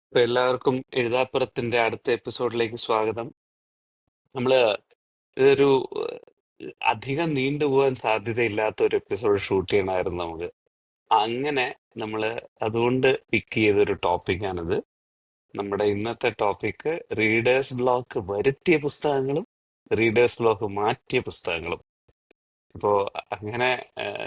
അപ്പൊ എല്ലാവർക്കും എഴുതാപ്പുറത്തിന്റെ അടുത്ത എപ്പിസോഡിലേക്ക് സ്വാഗതം. നമ്മള് ഇതൊരു അധികം നീണ്ടുപോകാൻ സാധ്യതയില്ലാത്ത ഒരു എപ്പിസോഡ് ഷൂട്ട് ചെയ്യണമായിരുന്നു നമുക്ക്. അങ്ങനെ നമ്മള് അതുകൊണ്ട് പിക്ക് ചെയ്തൊരു ടോപ്പിക്കാണിത്. നമ്മുടെ ഇന്നത്തെ ടോപ്പിക്ക് റീഡേഴ്സ് ബ്ലോക്ക് വരുത്തിയ പുസ്തകങ്ങളും റീഡേഴ്സ് ബ്ലോക്ക് മാറ്റിയ പുസ്തകങ്ങളും. ഇപ്പോ അങ്ങനെ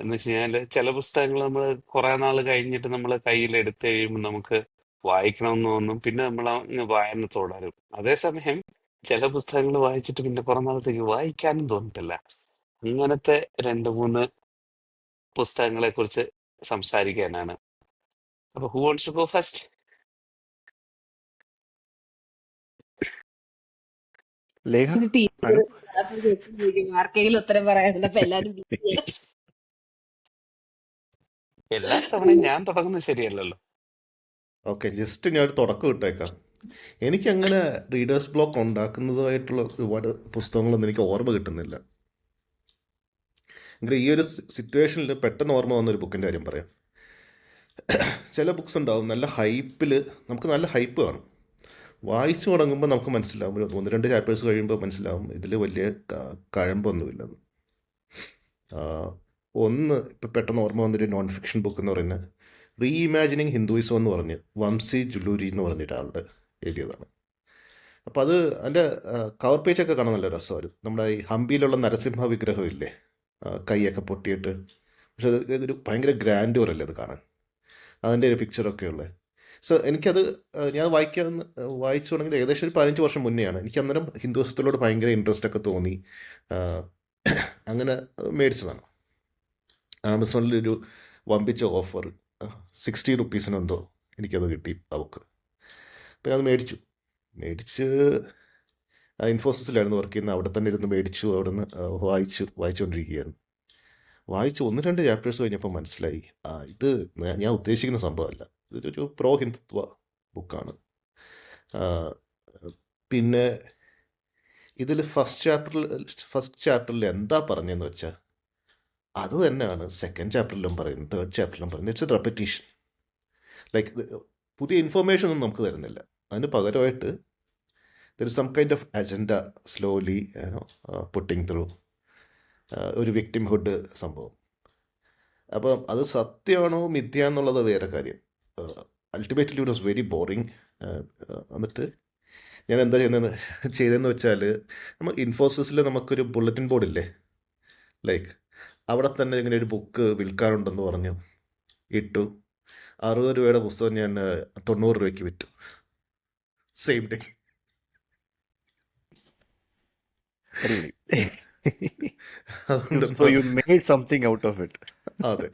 എന്ന് വെച്ച് കഴിഞ്ഞാല് ചില പുസ്തകങ്ങൾ നമ്മൾ കുറെ നാൾ കഴിഞ്ഞിട്ട് നമ്മൾ കയ്യിൽ എടുത്തു കഴിയുമ്പോൾ നമുക്ക് വായിക്കണമെന്ന് തോന്നും, പിന്നെ നമ്മൾ അങ്ങ് വായന തുടരും. അതേസമയം ചില പുസ്തകങ്ങൾ വായിച്ചിട്ട് പിന്നെ കുറെ നാളത്തേക്ക് വായിക്കാനും തോന്നത്തില്ല. അങ്ങനത്തെ രണ്ട് മൂന്ന് പുസ്തകങ്ങളെ കുറിച്ച് സംസാരിക്കാനാണ്. അപ്പൊ who wants to go first? Lekha ഒരു ടീച്ചർ ആണോ? ക്ലാസ്സിൽ ചോദിക്കും ആർക്കെങ്കിലും ഉത്തരം പറയാനുണ്ട്, അപ്പൊ എല്ലാരും busy ആയി. എല്ലാ തവണയും ഞാൻ തുടങ്ങുന്നത് ശരിയല്ലല്ലോ. ഓക്കെ, ജസ്റ്റ് ഞാനൊരു തുടക്കം ഇട്ടേക്കാം. എനിക്കങ്ങനെ റീഡേഴ്സ് ബ്ലോക്ക് ഉണ്ടാക്കുന്നതുമായിട്ടുള്ള ഒരുപാട് പുസ്തകങ്ങളൊന്നും എനിക്ക് ഓർമ്മ കിട്ടുന്നില്ല. എങ്കിലും ഈ ഒരു സിറ്റുവേഷനിൽ പെട്ടെന്ന് ഓർമ്മ വന്നൊരു ബുക്കിൻ്റെ കാര്യം പറയാം. ചില ബുക്സ് ഉണ്ടാവും നല്ല ഹൈപ്പിൽ, നമുക്ക് നല്ല ഹൈപ്പ് കാണും. വായിച്ചു തുടങ്ങുമ്പോൾ നമുക്ക് മനസ്സിലാവും, ഒരു 1-2 ചാപ്റ്റേഴ്സ് കഴിയുമ്പോൾ മനസ്സിലാവും ഇതിൽ വലിയ കഴമ്പൊന്നുമില്ലെന്ന്. ഒന്ന് ഇപ്പം പെട്ടെന്ന് ഓർമ്മ വന്നൊരു നോൺ ഫിക്ഷൻ ബുക്ക് എന്ന് പറയുന്നത് റീ ഇമാജിനിങ് ഹിന്ദുയിസം എന്ന് പറഞ്ഞ് വംസി ജുലൂരി എന്ന് പറഞ്ഞൊരാളുടെ എഴുതിയതാണ്. അപ്പോൾ അത് അതിൻ്റെ കവർ പേജൊക്കെ കാണാൻ നല്ല രസമായിരുന്നു. നമ്മുടെ ഈ ഹംപിയിലുള്ള നരസിംഹ വിഗ്രഹം ഇല്ലേ, കൈയൊക്കെ പൊട്ടിയിട്ട്, പക്ഷെ അത് ഇതൊരു ഭയങ്കര ഗ്രാൻഡ്യൂർ അല്ലേ അത് കാണാൻ, അതിൻ്റെ ഒരു പിക്ചറൊക്കെ ഉള്ളത്. സോ എനിക്കത് ഞാൻ വായിച്ചു തുടങ്ങിയത് ഏകദേശം ഒരു 15 വർഷം മുന്നെയാണ്. എനിക്ക് അന്നേരം ഹിന്ദുത്വത്തിലോട് ഭയങ്കര ഇൻട്രസ്റ്റ് ഒക്കെ തോന്നി. അങ്ങനെ മേടിച്ചതാണ്. ആമസോണിലൊരു വമ്പിച്ച ഓഫർ 60 റുപ്പീസിനെന്തോ എനിക്കത് കിട്ടി ആ ബുക്ക്. അപ്പോൾ അത് മേടിച്ച് ഇൻഫോസിസിലായിരുന്നു വർക്ക് ചെയ്യുന്നത്. അവിടെ തന്നെ ഇരുന്ന് മേടിച്ചു. അവിടെ നിന്ന് വായിച്ചുകൊണ്ടിരിക്കുകയായിരുന്നു. വായിച്ച് 1-2 ചാപ്റ്റേഴ്സ് കഴിഞ്ഞപ്പോൾ മനസ്സിലായി, ഇത് ഞാൻ ഉദ്ദേശിക്കുന്ന സംഭവമല്ല, ഇതൊരു പ്രോ ഹിന്ദുത്വ ബുക്കാണ്. പിന്നെ ഇതിൽ ഫസ്റ്റ് ചാപ്റ്ററിൽ എന്താ പറഞ്ഞതെന്ന് വെച്ചാൽ അത് തന്നെയാണ് സെക്കൻഡ് ചാപ്റ്ററിലും പറയുന്നത്, തേർഡ് ചാപ്റ്ററിലും പറയുന്നത്. It's a repetition. ലൈക്ക് പുതിയ ഇൻഫർമേഷൻ ഒന്നും നമുക്ക് തരുന്നില്ല. അതിന് പകരമായിട്ട് there is some kind of agenda slowly putting through ഒരു വിക്ടിംഹുഡ് സംഭവം. അപ്പം അത് സത്യമാണോ മിഥ്യ എന്നുള്ളത് വേറെ കാര്യം. Ultimately it was very boring. എന്നിട്ട് ഞാൻ എന്താ ചെയ്തതെന്ന് വെച്ചാൽ, നമ്മൾ ഇൻഫോസിസിൽ നമുക്കൊരു ബുള്ളറ്റിൻ ബോർഡില്ലേ, ലൈക്ക് അവിടെ തന്നെ ഇങ്ങനെ ഒരു ബുക്ക് വിൽക്കാനുണ്ടെന്ന് പറഞ്ഞു ഇട്ടു. 60 രൂപയുടെ പുസ്തകം ഞാൻ 90 രൂപയ്ക്ക് വിറ്റു സെയിം ഡേ. അതുകൊണ്ട് So you made something out of it. അതെ,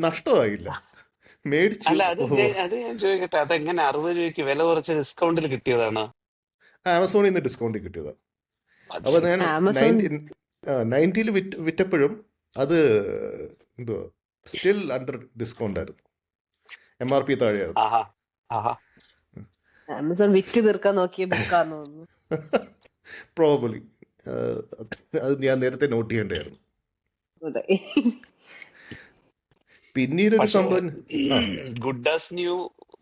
നഷ്ടമായില്ല, മേടിച്ചു. അല്ല, അത് ഞാൻ ചോദിക്കട്ടെ, അതെങ്ങനെ 60 രൂപയ്ക്ക് വില കുറച്ച് ഡിസ്കൗണ്ടിൽ കിട്ടിയതാണ്? ആമസോണിൽ നിന്ന് ഡിസ്കൗണ്ട് കിട്ടിയതാണ്. അത് അപ്പോൾ ശരി. ഞാൻ ആമസോൺ 90-ൽ വിറ്റപ്പോഴും അത് എന്തോ സ്റ്റിൽ അണ്ടർ ഡിസ്കൗണ്ട് ആയിരുന്നു, MRP താഴെയായിരുന്നു. ആഹാ ആഹാ. ആമസോൺ വിറ്റ് തീർക്കാൻ നോക്കിയ ബുക്കാന്ന് തോന്നുന്നു. പ്രോബബ്ലി അത് ഞാൻ നേരത്തെ നോട്ട് ചെയ്യേണ്ടതായിരുന്നു. അതെ. പിന്നീടൊരു പക്ഷേ സംഭവം ഗുഡ്ഡാസ് ന്യൂ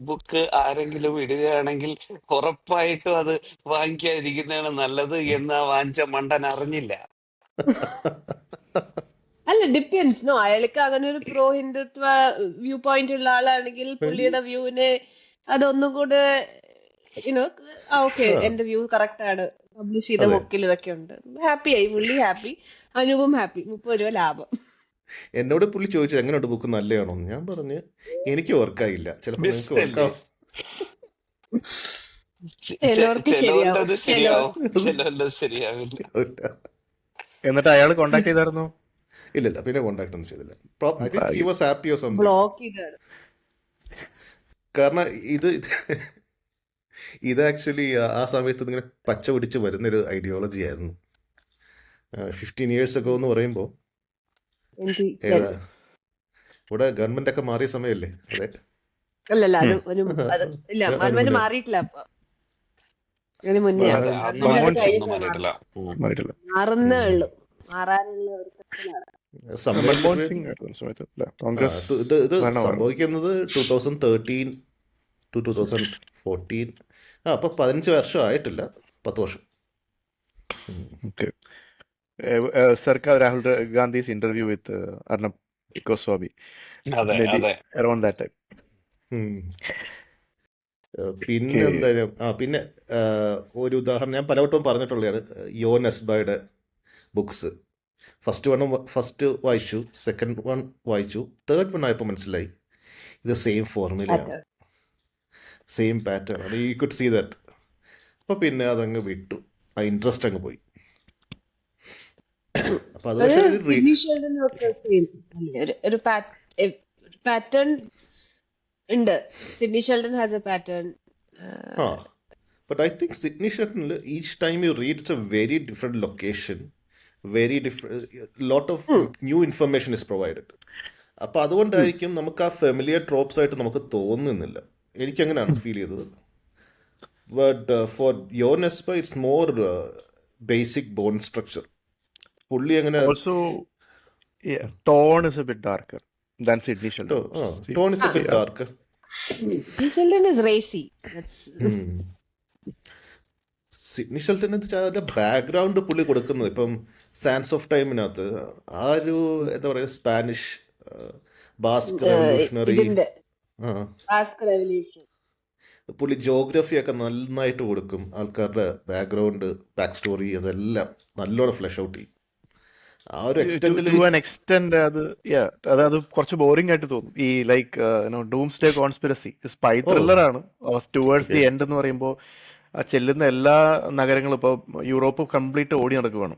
ബുക്ക് ആരെങ്കിലും ഇടുകയാണെങ്കിൽ ഉറപ്പായിട്ടും അത് വാങ്ങിക്കാതിരിക്കുന്നതാണ് നല്ലത് എന്ന് ആ വാങ്ങിച്ച മണ്ടൻ അറിഞ്ഞില്ല. അല്ല, ഡിപ്പെൻസ്. നോ, അയാൾക്ക് അങ്ങനെ ഒരു പ്രോ ഹിന്ദുത്വ വ്യൂ പോയിന്റ് ഉള്ള ആളാണെങ്കിൽ പുള്ളിയുടെ വ്യൂവിനെ അതൊന്നും കൂടെ ഓക്കെ, എന്റെ വ്യൂ കറക്റ്റ് ആണ്, പബ്ലിഷ് ചെയ്ത അതെ, ബുക്കിൽ ഇതൊക്കെ ഉണ്ട്, ഹാപ്പി ആയി, പുള്ളി ഹാപ്പി, അനൂപും ഹാപ്പി, 30 രൂപ ലാഭം. എന്നോട് പുള്ളി ചോദിച്ചു എങ്ങനെയുണ്ട് ബുക്ക്, നല്ലതാണോ എന്ന്. ഞാൻ പറഞ്ഞ് എനിക്ക് വർക്കായില്ല, ചിലപ്പോൾ നിങ്ങൾക്ക് ബെസ്റ്റ് അല്ലേ? വർക്കാവും. ചിലവർക്ക് ശരിയാവും, ചിലവരുടെ ചിലവർ ശരിയാവും, ചിലവരുടെ ശരിയാവില്ല. എന്നിട്ട് അയാൾ കോണ്ടാക്ട് ചെയ്തായിരുന്നു? ഇല്ലില്ല, പിന്നെ കോണ്ടാക്ട് ഒന്നും ചെയ്തില്ല. I think he was happy or something. Block ചെയ്താണ്. കാരണം ഇത് ആക്ച്വലി ആ സമയത്ത് ഇങ്ങനെ പച്ച പിടിച്ച് വരുന്നൊരു ഐഡിയോളജി ആയിരുന്നു. 15 years ago എന്ന് പറയുമ്പോൾ ഏതാ, ഇവിടെ ഗവൺമെന്റ് ഒക്കെ മാറിയ സമയമല്ലേ? അതെ, അല്ലല്ല, അത് ഇല്ല, ഗവൺമെന്റ് മാറിയിട്ടില്ല. അപ്പൊ ഇതിന് മുന്നേ അതെ, അന്ന് അത് ഒന്നും കഴിഞ്ഞിട്ടാണ് മാറിയിട്ടില്ല. മാറിയിട്ടില്ല. മാറുന്നേ ഉള്ളൂ, മാറാനുള്ള ഒരുക്കത്തിലാണ്. മൻമോഹൻ സിംഗ് ആയിരുന്നു സമയത്ത് അല്ലേ കോൺഗ്രസ് ഇത് ഭരണമായിരുന്നു. സംഭവിക്കുന്നത് 2013 ടു 2014. അപ്പോൾ 15 വർഷം ആയിട്ടില്ല, 10 വർഷം. Okay. Sarkar Rahul Gandhi's interview with Arnab Goswami, അതെ maybe അതെ. around that time. പിന്നെ Okay. എന്തായാലും പിന്നെ ഒരു ഉദാഹരണം ഞാൻ പലവട്ടം പറഞ്ഞിട്ടുള്ളതാണ്. യോൻ എസ്ബയുടെ ബുക്സ് ഫസ്റ്റ് വായിച്ചു, സെക്കൻഡ് വൺ വായിച്ചു, തേർഡ് വൺ ആയപ്പോൾ മനസ്സിലായി ഇത് സെയിം ഫോർമുലയാണ്, Pattern. സെയിം പാറ്റേൺ ആണ്. You could see that. അപ്പോൾ പിന്നെ അതങ്ങ് വിട്ടു, ആ ഇൻട്രസ്റ്റ് അങ്ങ് പോയി. അപ്പോൾ അത് അത് പക്ഷേ സിഡ്നി ഷെൽഡൻ ഒക്കെ same അല്ലേ? ഒരു പാറ്റേൺ ഉണ്ട്. Sydney Sheldon has A pattern. But I think Sydney Sheldon, each time you read, it's a very different location, very different, lot of new information is provided. അപ്പോൾ അതുകൊണ്ടായിരിക്കും നമുക്ക് ആ familiar tropes ആയിട്ട് നമുക്ക് തോന്നുന്നില്ല. എനിക്കങ്ങനെയാണ് ഫീൽ ചെയ്തത്. But for Jo Nesbo it's more basic bone structure. പുള്ളി അങ്ങനെ Also, yeah, tone is a bit darker than Sydney Sheldon books. See, tone is a bit dark. Sidney Sheldon is racy. Sidney Sheldon background പുള്ളി കൊടുക്കുന്നത് ഇപ്പം sans of ടൈമിനകത്ത് ആ ഒരു എന്താ പറയുക Spanish bask revolutionary, ഇതിന്റെ ബാസ്ക് റെവല്യൂഷൻ. പുള്ളി geography ഒക്കെ നന്നായിട്ട് കൊടുക്കും. ആൾക്കാരുടെ ബാക്ക്ഗ്രൗണ്ട്, ബാക്ക് സ്റ്റോറി അതെല്ലാം നല്ലോണം ഫ്ലഷ് ഔട്ട് ചെയ്യും. ആ ഒരു എക്സ്റ്റെൻഡിൽ to an extent അത് കുറച്ച് ബോറിംഗ് ആയിട്ട് തോന്നും. ഈ like doomsday conspiracy spy thriller ആണ്. ടുവേർഡ്സ് ദി എൻഡ് എന്ന് പറയുമ്പോൾ ആ ചെല്ലുന്ന എല്ലാ നഗരങ്ങളും ഇപ്പോൾ യൂറോപ്പ് കംപ്ലീറ്റ് ഓടി നടക്കുവാണ്.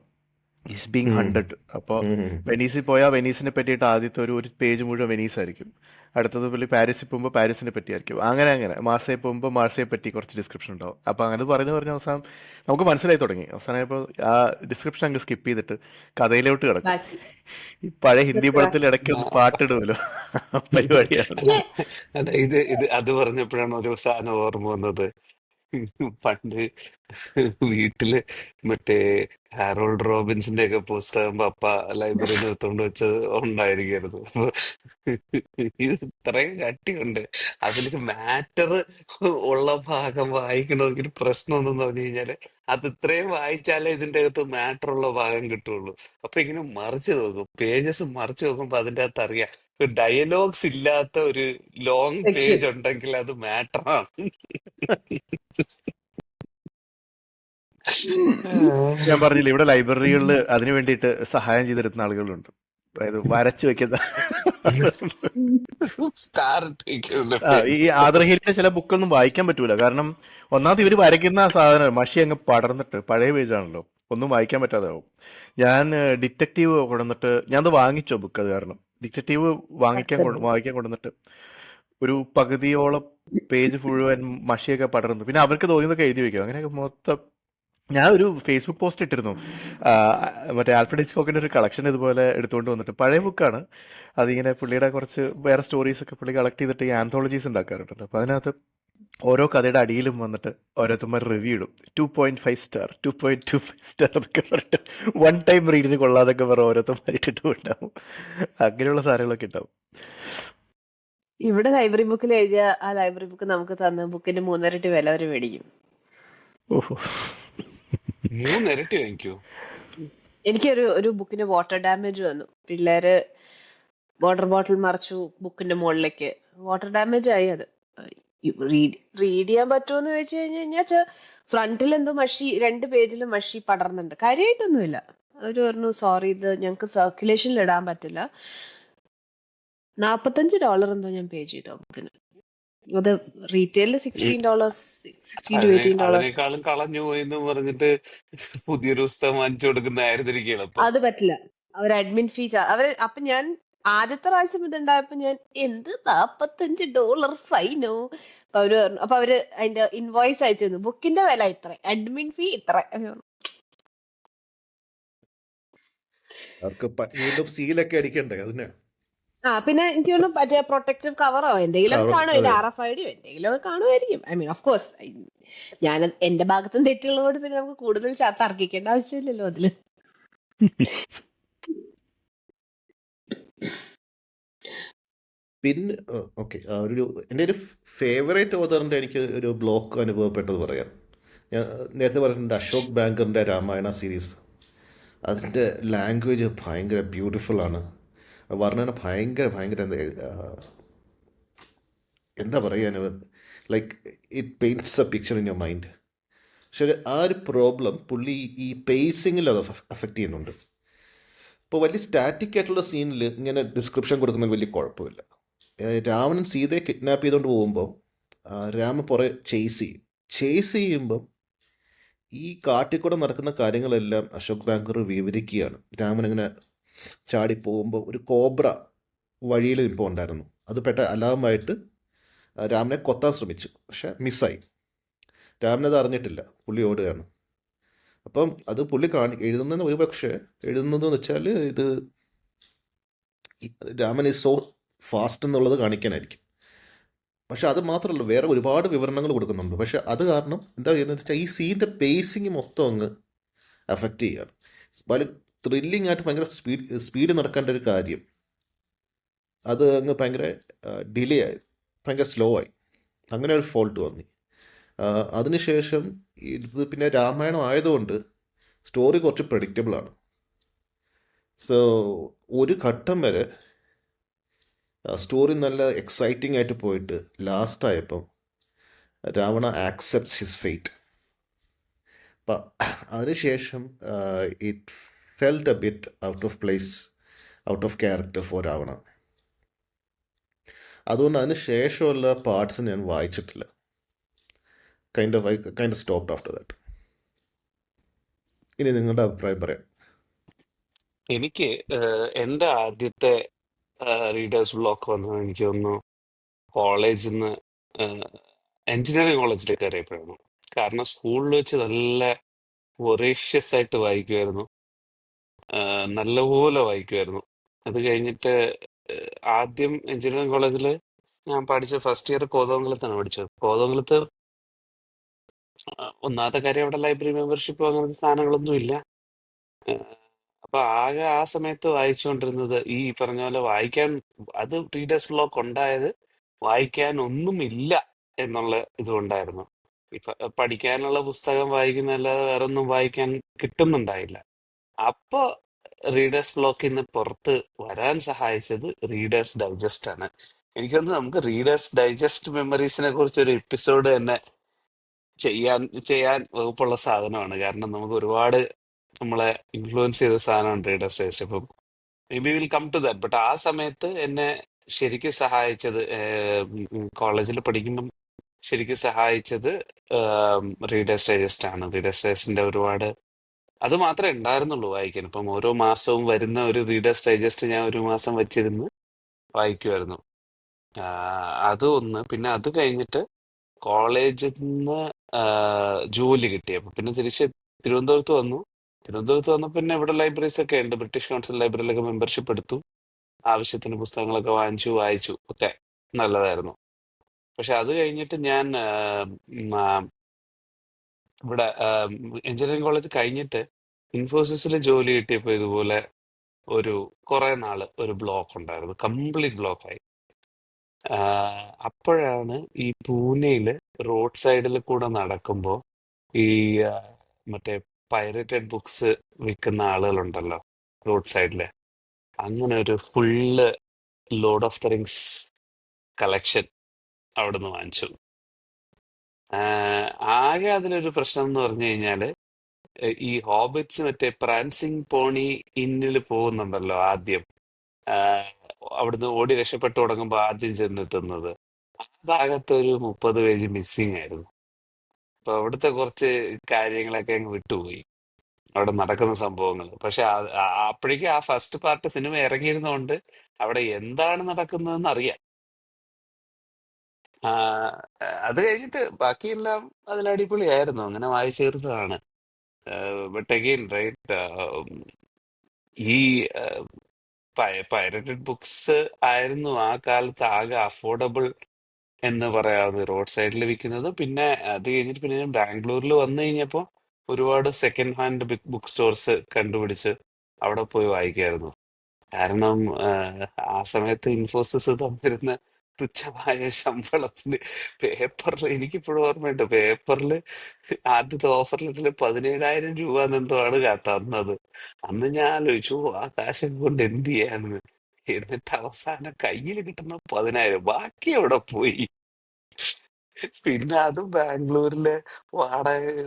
Is being hunted. അപ്പോൾ വെനീസിൽ പോയാൽ വെനീസിനെ പറ്റിയിട്ട് ആദ്യത്തെ ഒരു പേജ് മുഴുവൻ വെനീസ് ആയിരിക്കും. അടുത്തത് പുള്ളി പാരീസിൽ പോകുമ്പോൾ പാരീസിനെ പറ്റിയായിരിക്കും. അങ്ങനെ മാർസയിൽ പോകുമ്പോൾ മാർസയെ പറ്റി കുറച്ച് ഡിസ്ക്രിപ്ഷൻ ഉണ്ടാവും. അപ്പോൾ അങ്ങനെ പറഞ്ഞ അവസാനം നമുക്ക് മനസ്സിലായി തുടങ്ങി. അവസാനമായപ്പോൾ ആ ഡിസ്ക്രിപ്ഷൻ അങ്ങ് സ്കിപ്പ് ചെയ്തിട്ട് കഥയിലോട്ട് കിടക്കും. ഈ പഴയ ഹിന്ദി പടത്തിൽ ഇടയ്ക്ക് ഒന്ന് പാട്ടിടുമല്ലോ, പരിപാടിയാണ്. അല്ല, ഇത് അത് പറഞ്ഞപ്പോഴാണ് ഒരു സാധനം ഓർമ്മ വന്നത്. പണ്ട് വീട്ടില് മറ്റേ ഹാരോൾഡ് റോബിൻസിന്റെ ഒക്കെ പുസ്തകം പപ്പ ലൈബ്രറിയിൽ എടുത്തോണ്ട് വെച്ചത് ഉണ്ടായിരിക്കരുത്. അപ്പൊ ഇത് ഇത്രയും കട്ടിയുണ്ട്, അതില് മാറ്റർ ഉള്ള ഭാഗം വായിക്കണമെങ്കിൽ പ്രശ്നം എന്ന് പറഞ്ഞു കഴിഞ്ഞാല് അത് ഇത്രയും വായിച്ചാലേ ഇതിന്റെ അകത്ത് മാറ്റർ ഉള്ള ഭാഗം കിട്ടുള്ളൂ. അപ്പൊ ഇങ്ങനെ മറിച്ച് നോക്കും, പേജസ് മറിച്ച് നോക്കുമ്പോ അതിന്റെ അകത്ത് അറിയാം ഡയലോഗ്സ് ഇല്ലാത്ത ഒരു ലോങ് സെക്ഷൻ. പേജ് ഉണ്ടെങ്കിൽ അത് മാറ്ററാണ്. ഞാൻ പറഞ്ഞില്ല, ഇവിടെ ലൈബ്രറികളിൽ അതിനു വേണ്ടിയിട്ട് സഹായം ചെയ്തെടുക്കുന്ന ആളുകളുണ്ട്. അതായത് വരച്ചു വെക്കുന്ന സ്റ്റാർ ഇട്ടിരിക്കുന്ന ഈ ആദർഹിയിലെ ചില ബുക്കൊന്നും വായിക്കാൻ പറ്റൂല. കാരണം ഒന്നാമത് ഇവർ വരയ്ക്കുന്ന സാധനം മഷി അങ്ങ് പടർന്നിട്ട് പഴയ പേജാണല്ലോ, ഒന്നും വായിക്കാൻ പറ്റാതെ ആവും. ഞാൻ ഡിറ്റക്റ്റീവ് കൊണ്ടുവന്നിട്ട് ഞാനത് വാങ്ങിച്ചോ ബുക്ക്. അത് കാരണം ഡിറ്റക്റ്റീവ് വാങ്ങിക്കാൻ കൊണ്ടുവന്നിട്ട് ഒരു പകുതിയോളം പേജ് മുഴുവൻ മഷിയൊക്കെ പടർന്നു. പിന്നെ അവർക്ക് തോന്നിയതൊക്കെ എഴുതി വെക്കും. അങ്ങനെയൊക്കെ മൊത്തം ഞാൻ ഒരു ഫേസ്ബുക്ക് പോസ്റ്റ് ഇട്ടിരുന്നു. മറ്റേ ആൽഫ്രഡ് ഹിച്ച്കോക്കിന്റെ ഒരു കളക്ഷൻ ഇതുപോലെ എടുത്തുകൊണ്ട് വന്നിട്ട്, പഴയ ബുക്കാണ്. അതിങ്ങനെ പുള്ളിയുടെ കുറച്ച് വേറെ സ്റ്റോറീസ് ഒക്കെ പുള്ളി കളക്ട് ചെയ്തിട്ട് ഈ ആന്തോളജീസ് ഉണ്ടാക്കാറുണ്ട്. അപ്പോൾ അതിനകത്ത് ഓരോ കഥയുടെ അടിയിലും വന്നിട്ട് ഓരോരുത്തന്മാർ റിവ്യൂ ഇടും. 2.5 സ്റ്റാർ, 2.25 സ്റ്റാർ എന്നൊക്കെ പറഞ്ഞിട്ട് 1 ടൈം റീഡിന് കൊള്ളാതൊക്കെ പറഞ്ഞ് ഓരോരുത്തന്മാർ ഇട്ടിട്ടും ഉണ്ടാവും. അങ്ങനെയുള്ള സാധനങ്ങളൊക്കെ ഉണ്ടാവും. ഇവിടെ ലൈബ്രറി ബുക്കിൽ എഴുതിയ ആ ലൈബ്രറി ബുക്ക് നമുക്ക് തന്ന ബുക്കിന്റെ 3 ഇരട്ടി വില അവർ മേടിക്കും. ഓഹോ, 3 ഇരട്ടി വാങ്ങിക്കൂ. ഒരു ബുക്കിന് വാട്ടർ ഡാമേജ് വന്നു. പിള്ളേര് വാട്ടർ ബോട്ടിൽ മറിച്ചു ബുക്കിന്റെ മുകളിലേക്ക്, വാട്ടർ ഡാമേജ് ആയി. അത് റീഡ് ചെയ്യാൻ പറ്റുമെന്ന് ചോദിച്ചു കഴിഞ്ഞാൽ ഫ്രണ്ടിൽ എന്തോ മഷി, 2 പേജിലും മഷി പടർന്നുണ്ട്. കാര്യമായിട്ടൊന്നുമില്ല. അവര് പറഞ്ഞു സോറി, ഇത് ഞങ്ങക്ക് സർക്കുലേഷനിൽ ഇടാൻ പറ്റില്ല. $45 എന്തോ ഞാൻ പേ ചെയ്തു ബുക്കിന്. അത് റീറ്റെയിലിൽ $16, $16 to $18. അതിനേക്കാളും കളഞ്ഞു പോയി എന്ന് പറഞ്ഞിട്ട് പുതിയൊരു പുസ്തകം വാങ്ങിച്ചു കൊടുക്കുന്നതായിരുന്നിരിക്കും എളുപ്പം. അത് പറ്റില്ല. അവർ അഡ്മിൻ ഫീ അപ്പൊ ഞാൻ ആദ്യത്തെ പ്രാവശ്യം ഇതുണ്ടായപ്പോ ഞാൻ എന്ത് $45 ഫൈനോ. അപ്പൊ അവര് അതിന്റെ ഇൻവോയ്സ് അയച്ചു തന്നു. ബുക്കിന്റെ വില ഇത്ര, അഡ്മിൻ ഫീ ഇത്ര. അവർക്ക് വീണ്ടും സീലൊക്കെ അടിക്കണ്ടേ അതിന്. പിന്നെ എനിക്ക് തോന്നുന്നു മറ്റേ പ്രൊട്ടക്റ്റീവ് കവറോ എന്തെങ്കിലും Cover, കാണും, അതെ. RFID എന്തെങ്കിലും ഒക്കെ കാണുമായിരിക്കും. ഐ മീൻ ഓഫ് കോഴ്സ് ഞാൻ എന്റെ ഭാഗത്തും തെറ്റുള്ളതുകൊണ്ട് പിന്നെ നമുക്ക് കൂടുതൽ തർക്കിക്കേണ്ട ആവശ്യമില്ലല്ലോ അതില്. പിന്നെ ഓക്കെ, ഒരു എൻ്റെ ഒരു ഫേവറേറ്റ് ഓതറിൻ്റെ എനിക്ക് ഒരു ബ്ലോക്ക് അനുഭവപ്പെട്ടത് പറയാം. ഞാൻ നേരത്തെ പറഞ്ഞിട്ടുണ്ട് അശോക് ബാങ്കറിൻ്റെ രാമായണ സീരീസ്. അതിൻ്റെ ലാംഗ്വേജ് ഭയങ്കര ബ്യൂട്ടിഫുൾ ആണ്. വർണ്ണന ഭയങ്കര ഭയങ്കര എന്താ പറയുക, like it paints A picture in your mind. പക്ഷെ ആ ഒരു പ്രോബ്ലം പുള്ളി ഈ പേസിങ്ങിൽ അത് അഫക്റ്റ് ചെയ്യുന്നുണ്ട്. ഇപ്പോൾ വലിയ സ്റ്റാറ്റിക് ആയിട്ടുള്ള സീനിൽ ഇങ്ങനെ ഡിസ്ക്രിപ്ഷൻ കൊടുക്കുന്നത് വലിയ കുഴപ്പമില്ല. രാവണൻ സീതയെ കിഡ്നാപ്പ് ചെയ്തുകൊണ്ട് പോകുമ്പോൾ രാമ പുറകെ ചേസ് ചെയ്യുമ്പം ഈ കാട്ടിക്കൂടെ നടക്കുന്ന കാര്യങ്ങളെല്ലാം അശോക് ബാങ്കർ വിവരിക്കുകയാണ്. രാമൻ ഇങ്ങനെ ചാടി പോകുമ്പോൾ ഒരു കോബ്ര വഴിയിൽ ഇപ്പോൾ ഉണ്ടായിരുന്നു. അത് അലാമായിട്ട് രാമനെ കൊത്താൻ ശ്രമിച്ചു, പക്ഷെ മിസ്സായി. രാമനത് അറിഞ്ഞിട്ടില്ല, പുള്ളി ഓടുകയാണ്. അപ്പം അത് പുള്ളി എഴുതുന്നത് ഒരു പക്ഷേ എഴുതുന്നതെന്ന് വെച്ചാൽ ഇത് രാമൻ ഈസ് സോ ഫാസ്റ്റ് എന്നുള്ളത് കാണിക്കാനായിരിക്കും. പക്ഷെ അത് മാത്രമല്ല, വേറെ ഒരുപാട് വിവരണങ്ങൾ കൊടുക്കുന്നുണ്ട്. പക്ഷെ അത് കാരണം എന്താ ചെയ്യുന്നത് വെച്ചാൽ ഈ സീൻ്റെ പേസിങ് മൊത്തം അങ്ങ് അഫക്റ്റ് ചെയ്യുകയാണ്. വളരെ ത്രില്ലിംഗ് ആയിട്ട് ഭയങ്കര സ്പീഡ് നടക്കേണ്ട ഒരു കാര്യം അത് അങ്ങ് ഭയങ്കര ഡിലേ ആയി, ഭയങ്കര സ്ലോ ആയി. അങ്ങനെ ഒരു ഫോൾട്ട് വന്നി. അതിനുശേഷം ഇത് പിന്നെ രാമായണം ആയതുകൊണ്ട് സ്റ്റോറി കുറച്ച് പ്രഡിക്റ്റബിളാണ്. സോ ഒരു ഘട്ടം വരെ സ്റ്റോറി നല്ല എക്സൈറ്റിംഗ് ആയിട്ട് പോയിട്ട് ലാസ്റ്റായപ്പം രാവണ ആക്സെപ്റ്റ്സ് ഹിസ് ഫെയ്റ്റ്. അപ്പം അതിനുശേഷം it felt a bit out of place, out of character for Ravana. അതുകൊണ്ട് അതിന് ശേഷമുള്ള പാർട്സ് ഞാൻ വായിച്ചിട്ടില്ല. Kind of stopped after that. ഇനി നിങ്ങളുടെ അഭിപ്രായം പറയാം. എനിക്ക് എൻ്റെ ആദ്യത്തെ റീഡേഴ്സ് ബ്ലോക്ക് വന്നത് എനിക്ക് തോന്നുന്നു കോളേജിൽ നിന്ന് എഞ്ചിനീയറിംഗ് കോളേജിലേക്ക് കയറിയപ്പോഴാണ്. കാരണം സ്കൂളിൽ വെച്ച് നല്ല വൊറേഷ്യസ് ആയിട്ട് വായിക്കുമായിരുന്നു, നല്ലപോലെ വായിക്കുമായിരുന്നു. അത് കഴിഞ്ഞിട്ട് ആദ്യം എഞ്ചിനീയറിംഗ് കോളേജിൽ ഞാൻ പഠിച്ച ഫസ്റ്റ് ഇയർ കോതമംഗലത്താണ് പഠിച്ചത്. കോതമംഗലത്ത് ഒന്നാമത്തെ കാര്യം അവിടെ ലൈബ്രറി മെമ്പർഷിപ്പ് അങ്ങനത്തെ സാധനങ്ങളൊന്നും ഇല്ല. അപ്പൊ ആകെ ആ സമയത്ത് വായിച്ചുകൊണ്ടിരുന്നത് ഈ പറഞ്ഞ പോലെ അത് റീഡേഴ്സ് ബ്ലോക്ക് ഉണ്ടായത് വായിക്കാൻ ഒന്നുമില്ല എന്നുള്ള ഇതുകൊണ്ടായിരുന്നു. ഇപ്പൊ പഠിക്കാനുള്ള പുസ്തകം വായിക്കുന്നതല്ലാതെ വേറെ ഒന്നും വായിക്കാൻ കിട്ടുന്നുണ്ടായില്ല. അപ്പൊ റീഡേഴ്സ് ബ്ലോക്കിൽ നിന്ന് പുറത്ത് വരാൻ സഹായിച്ചത് റീഡേഴ്സ് ഡൈജസ്റ്റ് ആണ്. എനിക്കൊന്ന് നമുക്ക് റീഡേഴ്സ് ഡൈജസ്റ്റ് മെമ്മറീസിനെ കുറിച്ച് ഒരു എപ്പിസോഡ് തന്നെ ചെയ്യാൻ വകുപ്പുള്ള സാധനമാണ്. കാരണം നമുക്ക് ഒരുപാട് നമ്മളെ ഇൻഫ്ലുവൻസ് ചെയ്ത സാധനമാണ് റീഡേഴ്സ് ഡൈജസ്റ്റ്. അപ്പം maybe will come to that. But ആ സമയത്ത് എന്നെ ശരിക്കും സഹായിച്ചത് കോളേജിൽ പഠിക്കുമ്പം ശരിക്കും സഹായിച്ചത് റീഡേഴ്സ് ഡൈജസ്റ്റ് ആണ്. റീഡേഴ്സ് ഡൈജസ്റ്റിന്റെ ഒരുപാട് അത് മാത്രമേ ഉണ്ടായിരുന്നുള്ളൂ വായിക്കാൻ. ഇപ്പം ഓരോ മാസവും വരുന്ന ഒരു റീഡേഴ്സ് ഡൈജസ്റ്റ് ഞാൻ ഒരു മാസം വെച്ചിരുന്ന് വായിക്കുമായിരുന്നു. അത് ഒന്ന്. പിന്നെ അത് കഴിഞ്ഞിട്ട് കോളേജിൽ നിന്ന് ജോലി കിട്ടിയപ്പോൾ പിന്നെ തിരിച്ച് തിരുവനന്തപുരത്ത് വന്നു. തിരുവനന്തപുരത്ത് വന്നപ്പോൾ പിന്നെ ഇവിടെ ലൈബ്രറീസ് ഒക്കെ ഉണ്ട്. ബ്രിട്ടീഷ് കൗൺസിൽ ലൈബ്രറിയിലൊക്കെ മെമ്പർഷിപ്പ് എടുത്തു. ആവശ്യത്തിന് പുസ്തകങ്ങളൊക്കെ വായിച്ചു. ഒക്കെ നല്ലതായിരുന്നു. പക്ഷെ അത് കഴിഞ്ഞിട്ട് ഞാൻ ഇവിടെ എഞ്ചിനീയറിംഗ് കോളേജ് കഴിഞ്ഞിട്ട് ഇൻഫോസിസിൽ ജോലി കിട്ടിയപ്പോൾ ഇതുപോലെ കുറെ നാള് ഒരു ബ്ലോക്ക് ഉണ്ടായിരുന്നു, കംപ്ലീറ്റ് ബ്ലോക്കായി. അപ്പോഴാണ് ഈ പൂനെയില് റോഡ് സൈഡിൽ കൂടെ നടക്കുമ്പോൾ ഈ മറ്റേ പൈറേറ്റഡ് ബുക്സ് വിൽക്കുന്ന ആളുകളുണ്ടല്ലോ റോഡ് സൈഡില്, അങ്ങനെ ഒരു full Lord of the rings collection അവിടുന്ന് വാങ്ങിച്ചു. ആകെ അതിലൊരു പ്രശ്നം എന്ന് പറഞ്ഞു കഴിഞ്ഞാല് ഈ ഹോബിറ്റ്സ് മറ്റേ പ്രാൻസിങ് പോണി ഇന്നിൽ പോകുന്നുണ്ടല്ലോ ആദ്യം, അവിടുന്ന് ഓടി രക്ഷപ്പെട്ടു തുടങ്ങുമ്പോൾ ആദ്യം ചെന്നെത്തുന്നത്, ആ ഭാഗത്ത് ഒരു 30 പേജ് മിസ്സിങ് ആയിരുന്നു. അപ്പൊ അവിടുത്തെ കുറച്ച് കാര്യങ്ങളൊക്കെ അങ്ങ് വിട്ടുപോയി, അവിടെ നടക്കുന്ന സംഭവങ്ങൾ. പക്ഷെ അപ്പോഴേക്കും ആ ഫസ്റ്റ് പാർട്ട് സിനിമ ഇറങ്ങിയിരുന്നോണ്ട് അവിടെ എന്താണ് നടക്കുന്നതെന്ന് അറിയാം. അത് കഴിഞ്ഞിട്ട് ബാക്കിയെല്ലാം അതിലടിപൊളിയായിരുന്നു, അങ്ങനെ വായിച്ചു തീർത്തതാണ്. ബട്ട് അഗെയിൻ റൈറ്റ്, ഈ പൈറേറ്റഡ് ബുക്സ് ആയിരുന്നു ആ കാലത്ത് ആകെ അഫോർഡബിൾ എന്ന് പറയാവുന്നത്, റോഡ് സൈഡിൽ വിൽക്കുന്നത്. പിന്നെ അത് കഴിഞ്ഞിട്ട് പിന്നെ ഞാൻ ബാംഗ്ലൂരിൽ വന്നു കഴിഞ്ഞപ്പോൾ ഒരുപാട് സെക്കൻഡ് ഹാൻഡ് ബുക്ക് സ്റ്റോർസ് കണ്ടുപിടിച്ച് അവിടെ പോയി വായിക്കായിരുന്നു. കാരണം ആ സമയത്ത് ഇൻഫോസിസ് തന്നിരുന്ന തുച്ഛമായ ശമ്പളത്തിന് പേപ്പറിൽ, എനിക്കിപ്പോഴും ഓർമ്മയുണ്ട്, പേപ്പറിൽ ആദ്യത്തെ ഓഫർ ലെറ്ററിൽ 17,000 രൂപ എന്നെന്തോ ആണ് തന്നത്. അന്ന് ഞാൻ ആലോചിച്ചു, "ഓ, ആ കാശ് കൊണ്ട് എന്ത് ചെയ്യാന്ന്?" എന്നിട്ട് അവസാനം കയ്യിൽ കിട്ടുന്ന 10,000, ബാക്കി എവിടെ പോയി? പിന്നെ അതും ബാംഗ്ലൂരിലെ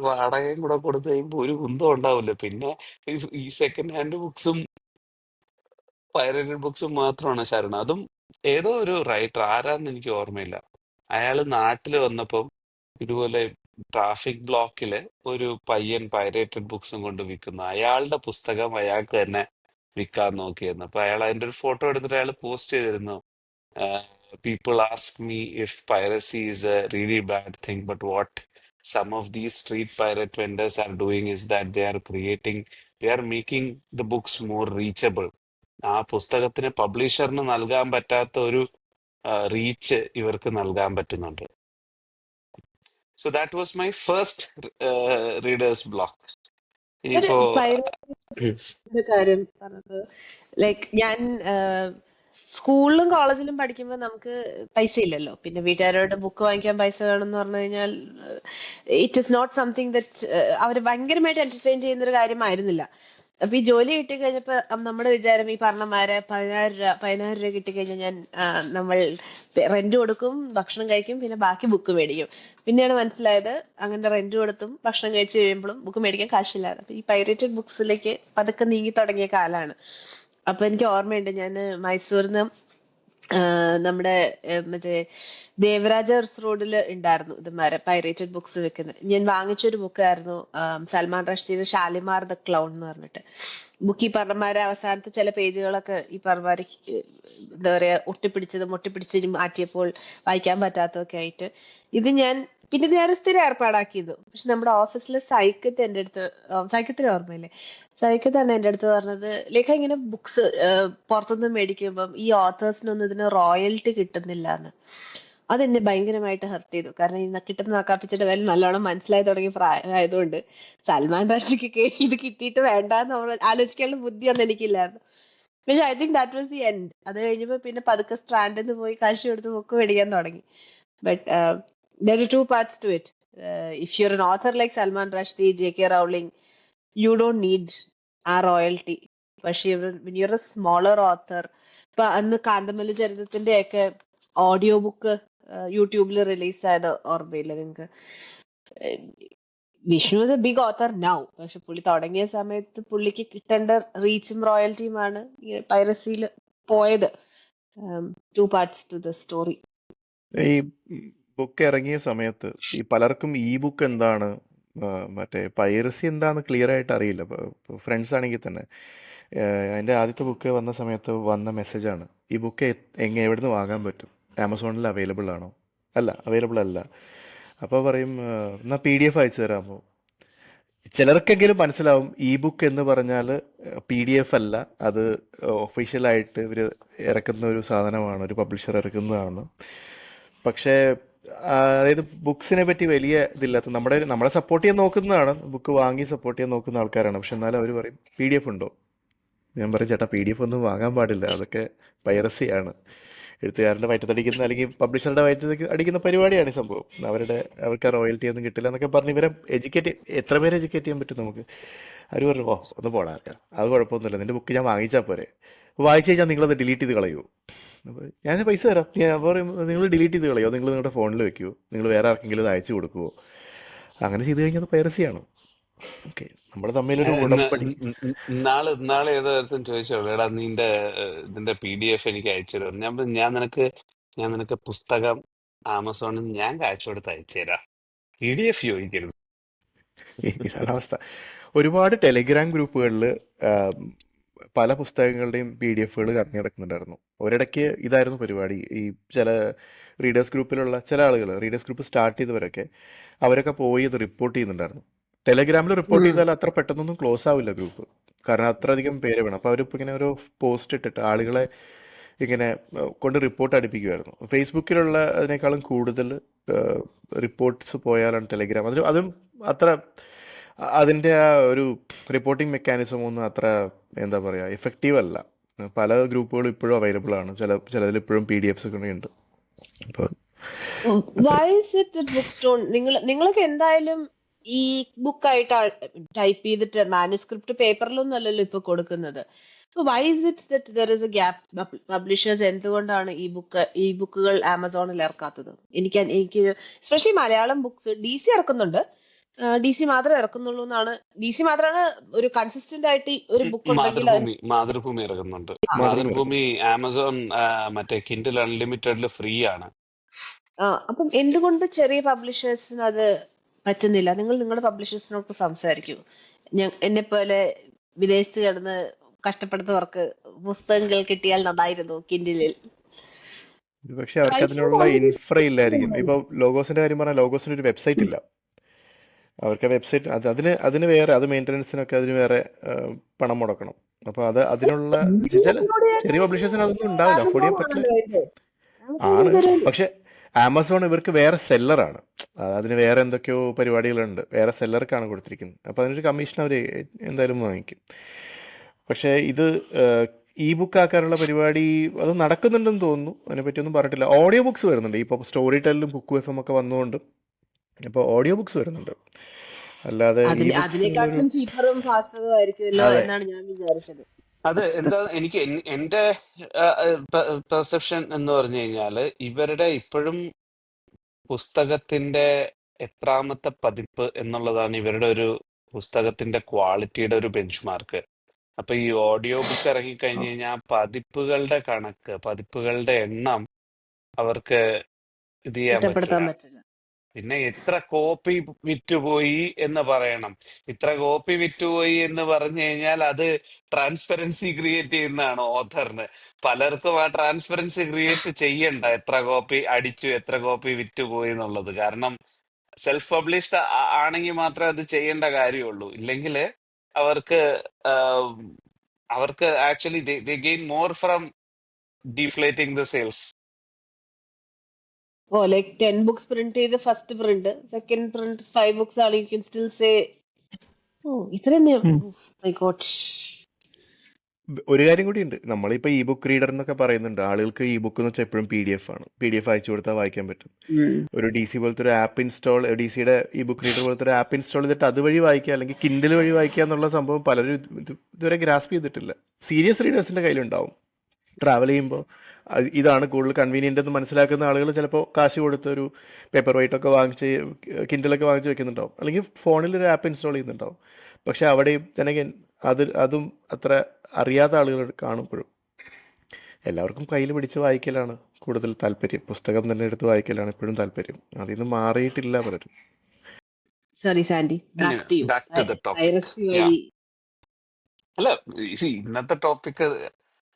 വാടകയും കൂടെ കൊടുത്തു കഴിയുമ്പോ ഒരു കുന്തം ഉണ്ടാവില്ല. പിന്നെ ഈ സെക്കൻഡ് ഹാൻഡ് ബുക്സും പൈറേറ്റഡ് ബുക്സും മാത്രമാണ് ശരണം. അതും ഏതോ ഒരു റൈറ്റർ, ആരാന്ന് എനിക്ക് ഓർമ്മയില്ല, അയാള് നാട്ടിൽ വന്നപ്പം ഇതുപോലെ ട്രാഫിക് ബ്ലോക്കില് ഒരു പയ്യൻ പൈറേറ്റഡ് ബുക്സും കൊണ്ട് വിൽക്കുന്നു. അയാളുടെ പുസ്തകം അയാൾക്ക് തന്നെ വിൽക്കാൻ നോക്കിയിരുന്നു. അപ്പൊ അയാൾ അതിന്റെ ഒരു ഫോട്ടോ എടുത്തിട്ട് അയാൾ പോസ്റ്റ് ചെയ്തിരുന്നു. People ask me if piracy is a really bad thing, but what some of these street pirate vendors are doing is that they are making the books more reachable. ആ പുസ്തകത്തിന് പബ്ലിഷറിന് നൽകാൻ പറ്റാത്ത ഒരു reach ഇവർക്ക് നൽകാൻ പറ്റുന്നുണ്ട്. So that was my first readers block. ഒരു ഇനിയിപ്പോ പൈറേറ്റ് കാര്യം പറഞ്ഞത്, ലൈക്ക് ഞാൻ സ്കൂളിലും കോളേജിലും പഠിക്കുമ്പോൾ നമുക്ക് പൈസ ഇല്ലല്ലോ. പിന്നെ വീട്ടുകാരോട് ബുക്ക് വാങ്ങിക്കാൻ പൈസ വേണമെന്ന് പറഞ്ഞു കഴിഞ്ഞാൽ it is not something that അവര് ഭയങ്കരമായിട്ട് എന്റർടൈൻ ചെയ്യുന്ന ഒരു കാര്യമായിരുന്നില്ല. അപ്പൊ ഈ ജോലി കിട്ടി കഴിഞ്ഞപ്പോ നമ്മുടെ വിചാരം ഈ പറഞ്ഞമാരെ 10,000 രൂപ കിട്ടിക്കഴിഞ്ഞാൽ ഞാൻ നമ്മൾ റെന്റ് കൊടുക്കും, ഭക്ഷണം കഴിക്കും, പിന്നെ ബാക്കി ബുക്ക് മേടിക്കും. പിന്നെയാണ് മനസ്സിലായത് അങ്ങനെ റെന്റ് കൊടുത്തും ഭക്ഷണം കഴിച്ച് കഴിയുമ്പോഴും ബുക്ക് മേടിക്കാൻ കാശില്ലാതെ. അപ്പൊ ഈ പൈറേറ്റഡ് ബുക്സിലേക്ക് പതുക്കെ നീങ്ങി തുടങ്ങിയ കാലാണ്. അപ്പൊ എനിക്ക് ഓർമ്മയുണ്ട്, ഞാൻ മൈസൂരിന്ന് നമ്മുടെ മറ്റേ ദേവരാജ റോഡിൽ ഉണ്ടായിരുന്നു ഇതുമാരെ പൈറേറ്റഡ് ബുക്സ് വെക്കുന്നത്. ഞാൻ വാങ്ങിച്ചൊരു ബുക്കായിരുന്നു സൽമാൻ റുഷ്ദിയുടെ ഷാലിമാർ ദ ക്ലൗൺ എന്ന് പറഞ്ഞിട്ട്. ബുക്ക് ഈ പറഞ്ഞമാരെ അവസാനത്തെ ചില പേജുകളൊക്കെ ഈ പറഞ്ഞമാരെ എന്താ പറയാ ഒട്ടിപ്പിടിച്ച് മാറ്റിയപ്പോൾ വായിക്കാൻ പറ്റാത്തതൊക്കെ ആയിട്ട് ഇത് ഞാൻ പിന്നെ ഇത് ഞാൻ സ്ഥിരം ഏർപ്പാടാക്കിയത്. പക്ഷെ നമ്മുടെ ഓഫീസിലെ സൈക്കത്ത് എൻ്റെ അടുത്ത്, സൈക്കത്തിന് ഓർമ്മയില്ലേ, സൈക്കത്ത് തന്നെ എൻ്റെ അടുത്ത് പറഞ്ഞത്, ലേഖ ഇങ്ങനെ ബുക്സ് പുറത്തുനിന്ന് മേടിക്കുമ്പം ഈ ഓത്തേഴ്സിനൊന്നും ഇതിന് റോയൽറ്റി കിട്ടുന്നില്ല എന്ന്. അതെന്നെ ഭയങ്കരമായിട്ട് ഹർട്ട് ചെയ്തു. കാരണം ഈ കിട്ടുന്ന നക്കാപ്പിച്ചിട്ട് വില നല്ലോണം മനസ്സിലായി തുടങ്ങിയ പ്രായമായതുകൊണ്ട് സൽമാൻ റുഷ്ദിക്ക് ഇത് കിട്ടിയിട്ട് വേണ്ടാന്ന് നമ്മൾ ആലോചിക്കാനുള്ള ബുദ്ധിയൊന്നും എനിക്കില്ലായിരുന്നു. പക്ഷെ I think that was the end. അത് കഴിഞ്ഞപ്പോ പിന്നെ പതുക്കെ സ്ട്രാൻഡിൽ നിന്ന് പോയി കാശ് കൊടുത്ത് ബുക്ക് മേടിക്കാൻ തുടങ്ങി. But there are two parts to it. If you're an author like Salman Rushdie, J.K. Rowling, you don't need our royalty. പക്ഷെ when you're a smaller author, ഇപ്പൊ അന്ന് കാന്തമല്ലി ചരിത്രത്തിന്റെ ഒക്കെ ഓഡിയോ ബുക്ക് യൂട്യൂബിൽ റിലീസ് ആയത് ഓർമ്മയില്ല നിങ്ങൾക്ക്? Vishnu is a big author now, പക്ഷെ പുള്ളി തുടങ്ങിയ സമയത്ത് പുള്ളിക്ക് കിട്ടേണ്ട റീച്ചും റോയൽറ്റിയുമാണ് ഈ പൈറസിയിൽ പോയത്. Two parts to the story. ഈ ബുക്ക് ഇറങ്ങിയ സമയത്ത് ഈ പലർക്കും ഈ ബുക്ക് എന്താണ്, മറ്റേ പൈറസി എന്താണെന്ന് ക്ലിയർ ആയിട്ട് അറിയില്ല. ഫ്രണ്ട്സ് ആണെങ്കിൽ തന്നെ എൻ്റെ ആദ്യത്തെ ബുക്ക് വന്ന സമയത്ത് വന്ന മെസ്സേജാണ്, ഈ ബുക്ക് എവിടുന്ന് വാങ്ങാൻ പറ്റും, ആമസോണിൽ അവൈലബിൾ ആണോ? അല്ല, അവൈലബിൾ അല്ല. അപ്പോൾ പറയും എന്നാൽ PDF അയച്ചു തരാമോ? ചിലർക്കെങ്കിലും മനസ്സിലാവും ഈ ബുക്ക് എന്ന് പറഞ്ഞാൽ PDF അല്ല, അത് ഒഫീഷ്യലായിട്ട് ഇവർ ഇറക്കുന്ന ഒരു സാധനമാണ്, ഒരു പബ്ലിഷർ ഇറക്കുന്നതാണ്. പക്ഷേ അതായത് ബുക്സിനെ പറ്റി വലിയ ഇതില്ലാത്ത, നമ്മളെ സപ്പോർട്ട് ചെയ്യാൻ നോക്കുന്നതാണ്, ബുക്ക് വാങ്ങി സപ്പോർട്ട് ചെയ്യാൻ നോക്കുന്ന ആൾക്കാരാണ്. പക്ഷെ എന്നാലും അവർ പറയും PDF ഉണ്ടോ? ഞാൻ പറയും ചേട്ടാ PDF ഒന്നും വാങ്ങാൻ പാടില്ല, അതൊക്കെ പൈറസിയാണ്. എഴുത്തുകാരൻ്റെ വയറ്റത്തടിക്കുന്ന അല്ലെങ്കിൽ പബ്ലിഷറുടെ വയറ്റത്ത് അടിക്കുന്ന പരിപാടിയാണ് ഈ സംഭവം. അവർക്ക് ആ റോയൽറ്റി ഒന്നും കിട്ടില്ല എന്നൊക്കെ പറഞ്ഞ് ഇവരെ എത്ര പേരെ എഡ്യൂക്കേറ്റ് ചെയ്യാൻ പറ്റും നമുക്ക്? അവർ പറഞ്ഞു, ഓ ഒന്ന് പോടാ, അത് കുഴപ്പമൊന്നുമില്ല, നിൻ്റെ ബുക്ക് ഞാൻ വാങ്ങിച്ചാൽ പോരെ, വായിച്ചു കഴിഞ്ഞാൽ നിങ്ങളത് ഡിലീറ്റ് ചെയ്ത് കളയുമോ? അപ്പോൾ ഞാൻ പൈസ തരാം. ഞാൻ പറയും, നിങ്ങൾ ഡിലീറ്റ് ചെയ്ത് കളയോ, നിങ്ങൾ നിങ്ങളുടെ ഫോണിൽ വെക്കുമോ, നിങ്ങൾ വേറെ ആർക്കെങ്കിലും ഇത് അയച്ചു കൊടുക്കുമോ? അങ്ങനെ ചെയ്ത് കഴിഞ്ഞാൽ പൈറസിയാണ്. ഓക്കെ, നമ്മൾ തമ്മിലൊരു ഉടമ്പടി. നാളെ ഏതോ ഒരുത്തൻ ചോദിച്ചോളൂ, എടാ ഇതിന്റെ PDF എനിക്ക് അയച്ചു തരും. ഞാൻ നിനക്ക് പുസ്തകം ആമസോണിൽ ഞാൻ കാശ് കൊടുത്ത് അയച്ചു തരാം, PDF ചോദിക്കരുത്. ഇതാണ് അവസ്ഥ. ഒരുപാട് ടെലിഗ്രാം ഗ്രൂപ്പുകളിൽ പല പുസ്തകങ്ങളുടെയും PDF-കൾ കറങ്ങി നടക്കുന്നുണ്ടായിരുന്നു. ഒരിടയ്ക്ക് ഇതായിരുന്നു പരിപാടി. ഈ ചില റീഡേഴ്സ് ഗ്രൂപ്പിലുള്ള ചില ആളുകൾ, റീഡേഴ്സ് ഗ്രൂപ്പ് സ്റ്റാർട്ട് ചെയ്തവരൊക്കെ, അവരൊക്കെ പോയി ഇത് റിപ്പോർട്ട് ചെയ്യുന്നുണ്ടായിരുന്നു. ടെലഗ്രാമിൽ റിപ്പോർട്ട് ചെയ്താൽ അത്ര പെട്ടെന്നൊന്നും ക്ലോസ് ആവില്ല ഗ്രൂപ്പ്, കാരണം അത്രയധികം പേര് വേണം. അപ്പോൾ അവരിപ്പോൾ ഇങ്ങനെ ഒരു പോസ്റ്റ് ഇട്ടിട്ട് ആളുകളെ ഇങ്ങനെ കൊണ്ട് റിപ്പോർട്ട് അടുപ്പിക്കുമായിരുന്നു. ഫേസ്ബുക്കിലുള്ള അതിനേക്കാളും കൂടുതൽ റിപ്പോർട്ട്സ് പോയാലാണ് ടെലഗ്രാം. അതും അത്ര അതിൻ്റെ ആ ഒരു റിപ്പോർട്ടിംഗ് മെക്കാനിസം ഒന്നും അത്ര എന്താ പറയുക എഫക്റ്റീവ് അല്ല. പല ഗ്രൂപ്പുകളും ഇപ്പോഴും അവൈലബിൾ ആണ്. ചിലതിൽ ഇപ്പോഴും PDF ഒക്കെ ഉണ്ട്. അപ്പോൾ why is it that book stone നിങ്ങൾക്ക് എന്തായാലും ഈ ബുക്കായിട്ട് ടൈപ്പ് ചെയ്തിട്ട് മാനുസ്ക്രിപ്റ്റ് പേപ്പറിലൊന്നും അല്ലല്ലോ ഇപ്പൊ കൊടുക്കുന്നത്. Why is it that there is a gap? Publishers എന്തുകൊണ്ടാണ് ഈ ബുക്കുകൾ ആമസോണിൽ ഇറക്കാത്തത്? എനിക്ക് എസ്പെഷ്യലി മലയാളം ബുക്സ് DC ഇറക്കുന്നുണ്ട്. DC മാത്രമേ ഇറക്കുന്നുള്ളൂ എന്നാണ്. DC മാത്രമാണ് ഒരു കൺസിസ്റ്റന്റ് ആയിട്ട് ഒരു ബുക്ക് ഉണ്ടെങ്കിൽ മാതൃഭൂമി ഇറക്കുന്നുണ്ട്. ആ, മാതൃഭൂമി ആമസോൺ മറ്റേ കിൻഡിൽ അൺലിമിറ്റഡിൽ ഫ്രീ ആണ്. അപ്പം എന്തുകൊണ്ട് ചെറിയ പബ്ലിഷേഴ്സിന് അത് പറ്റുന്നില്ല? നിങ്ങളുടെ പബ്ലിഷേഴ്സിനോട് സംസാരിക്കൂ. എന്നെ പോലെ വിദേശത്ത് കിടന്ന് കഷ്ടപ്പെടുന്നവർക്ക് പുസ്തകങ്ങൾ കിട്ടിയാൽ നന്നായിരുന്നു കിൻഡിലിൽ. പക്ഷെ അവർക്ക് അതിനുള്ള ഇൻഫ്ര ഇല്ലായിരിക്കും. ഇപ്പോൾ ലോഗോസിന്റെ കാര്യം പറഞ്ഞാൽ ലോഗോസിന് ഒരു വെബ്സൈറ്റ് ഇല്ല. അവർക്ക് വെബ്സൈറ്റ് അതിന് വേറെ, അത് മെയിൻ്റനൻസിനൊക്കെ അതിന് വേറെ പണം മുടക്കണം. അപ്പോൾ അതിനുള്ള ചെറിയ പബ്ലിഷേഴ്സിന് അതൊന്നും ഉണ്ടാവില്ല, അഫോർഡ് ചെയ്യാൻ പറ്റില്ല. ആണ്. പക്ഷെ ആമസോൺ ഇവർക്ക് വേറെ സെല്ലറാണ്. അതിന് വേറെ എന്തൊക്കെയോ പരിപാടികളുണ്ട്. വേറെ സെല്ലർക്കാണ് കൊടുത്തിരിക്കുന്നത്. അപ്പോൾ അതിനൊരു കമ്മീഷൻ അവർ എന്തായാലും വാങ്ങിക്കും. പക്ഷേ ഇത് ബുക്ക് ആക്കാനുള്ള പരിപാടി അത് നടക്കുന്നുണ്ടെന്ന് തോന്നുന്നു. അതിനെപ്പറ്റിയൊന്നും പറഞ്ഞിട്ടില്ല. ഓഡിയോ ബുക്സ് വരുന്നുണ്ട്. ഇപ്പോൾ സ്റ്റോറി ടെല്ലും ബുക്ക് FM ഒക്കെ വന്നുകൊണ്ട് ഇപ്പോൾ ഓഡിയോ ബുക്സ് വരുന്നുണ്ട്. അല്ലാതെ അതിനെക്കാട്ടും ചീപ്പറും ഫാസ്റ്ററും ആയിരിക്കുമല്ലോ എന്നാണ് ഞാൻ വിചാരിച്ചത്. അത് എന്താ എനിക്ക് എന്റെ പെർസെപ്ഷൻ എന്ന് പറഞ്ഞു കഴിഞ്ഞാല് ഇവരുടെ ഇപ്പോഴും പുസ്തകത്തിന്റെ എത്രാമത്തെ പതിപ്പ് എന്നുള്ളതാണ് ഇവരുടെ ഒരു പുസ്തകത്തിന്റെ ക്വാളിറ്റിയുടെ ഒരു ബെഞ്ച് മാർക്ക്. അപ്പൊ ഈ ഓഡിയോ ബുക്ക് ഇറങ്ങിക്കഴിഞ്ഞു കഴിഞ്ഞാൽ പതിപ്പുകളുടെ കണക്ക്, പതിപ്പുകളുടെ എണ്ണം അവർക്ക് ഇത് ചെയ്യാൻ പറ്റില്ല. പിന്നെ എത്ര കോപ്പി വിറ്റുപോയി എന്ന് പറയണം. ഇത്ര കോപ്പി വിറ്റുപോയി എന്ന് പറഞ്ഞു കഴിഞ്ഞാൽ അത് ട്രാൻസ്പെറൻസി ക്രിയേറ്റ് ചെയ്യുന്നതാണ് ഓഥറിന്. പലർക്കും ആ ട്രാൻസ്പെറൻസി ക്രിയേറ്റ് ചെയ്യണ്ട, എത്ര കോപ്പി അടിച്ചു, എത്ര കോപ്പി വിറ്റുപോയി എന്നുള്ളത്. കാരണം സെൽഫ് പബ്ലിഷ്ഡ് ആണെങ്കിൽ മാത്രമേ അത് ചെയ്യേണ്ട കാര്യമുള്ളൂ. ഇല്ലെങ്കിൽ അവർക്ക് actually they gain more from deflating the sales. like 10 books print ചെയ്ത് first print, second print 5 books ആണ്. You can still say ഇത്രയും. My God. ഒരു കാര്യം കൂടി ഉണ്ട്. നമ്മളിപ്പോൾ ബുക്ക് റീഡർ എന്നൊക്കെ പറയുന്നുണ്ട്. ആളുകൾക്ക് ബുക്ക് എന്ന് വെച്ചാൽ എപ്പോഴും PDF ആണ്. PDF അയച്ചു കൊടുത്താൽ വായിക്കാൻ പറ്റും. ഒരു DC പോലത്തെ ഒരു ആപ്പ് ഇൻസ്റ്റാൾ, DCയുടെ ബുക്ക് റീഡർ പോലത്തെ ഒരു ആപ്പ് ഇൻസ്റ്റാൾ ചെയ്തിട്ട് അതുവഴി വായിക്കുക, അല്ലെങ്കിൽ കിൻഡിൽ വഴി വായിക്കുക എന്നുള്ള സംഭവം പലരും ഇതുവരെ ഗ്രാസ്പ് ചെയ്തിട്ടില്ല. സീരിയസ് റീഡേഴ്സിൻ്റെ കയ്യിലുണ്ടാവും. ട്രാവൽ ചെയ്യുമ്പോൾ ഇതാണ് കൂടുതൽ കൺവീനിയൻ്റ് എന്ന് മനസ്സിലാക്കുന്ന ആളുകൾ ചിലപ്പോൾ കാശ് കൊടുത്ത് ഒരു പേപ്പർ വെയിറ്റൊക്കെ വാങ്ങിച്ച് കിൻഡിലൊക്കെ വാങ്ങിച്ച് വെക്കുന്നുണ്ടാവും, അല്ലെങ്കിൽ ഫോണിൽ ഒരു ആപ്പ് ഇൻസ്റ്റാൾ ചെയ്യുന്നുണ്ടാവും. പക്ഷെ അവിടെയും തന്നെ അതും അത്ര അറിയാത്ത ആളുകൾ കാണുമ്പോഴും എല്ലാവർക്കും കയ്യിൽ പിടിച്ച് വായിക്കലാണ് കൂടുതൽ താല്പര്യം. പുസ്തകം തന്നെ എടുത്ത് വായിക്കലാണ് എപ്പോഴും താല്പര്യം. അതിൽ നിന്ന് മാറിയിട്ടില്ല പലരും. Sorry Sandy, back to the topic. അല്ല, ഇന്നത്തെ ടോപ്പിക്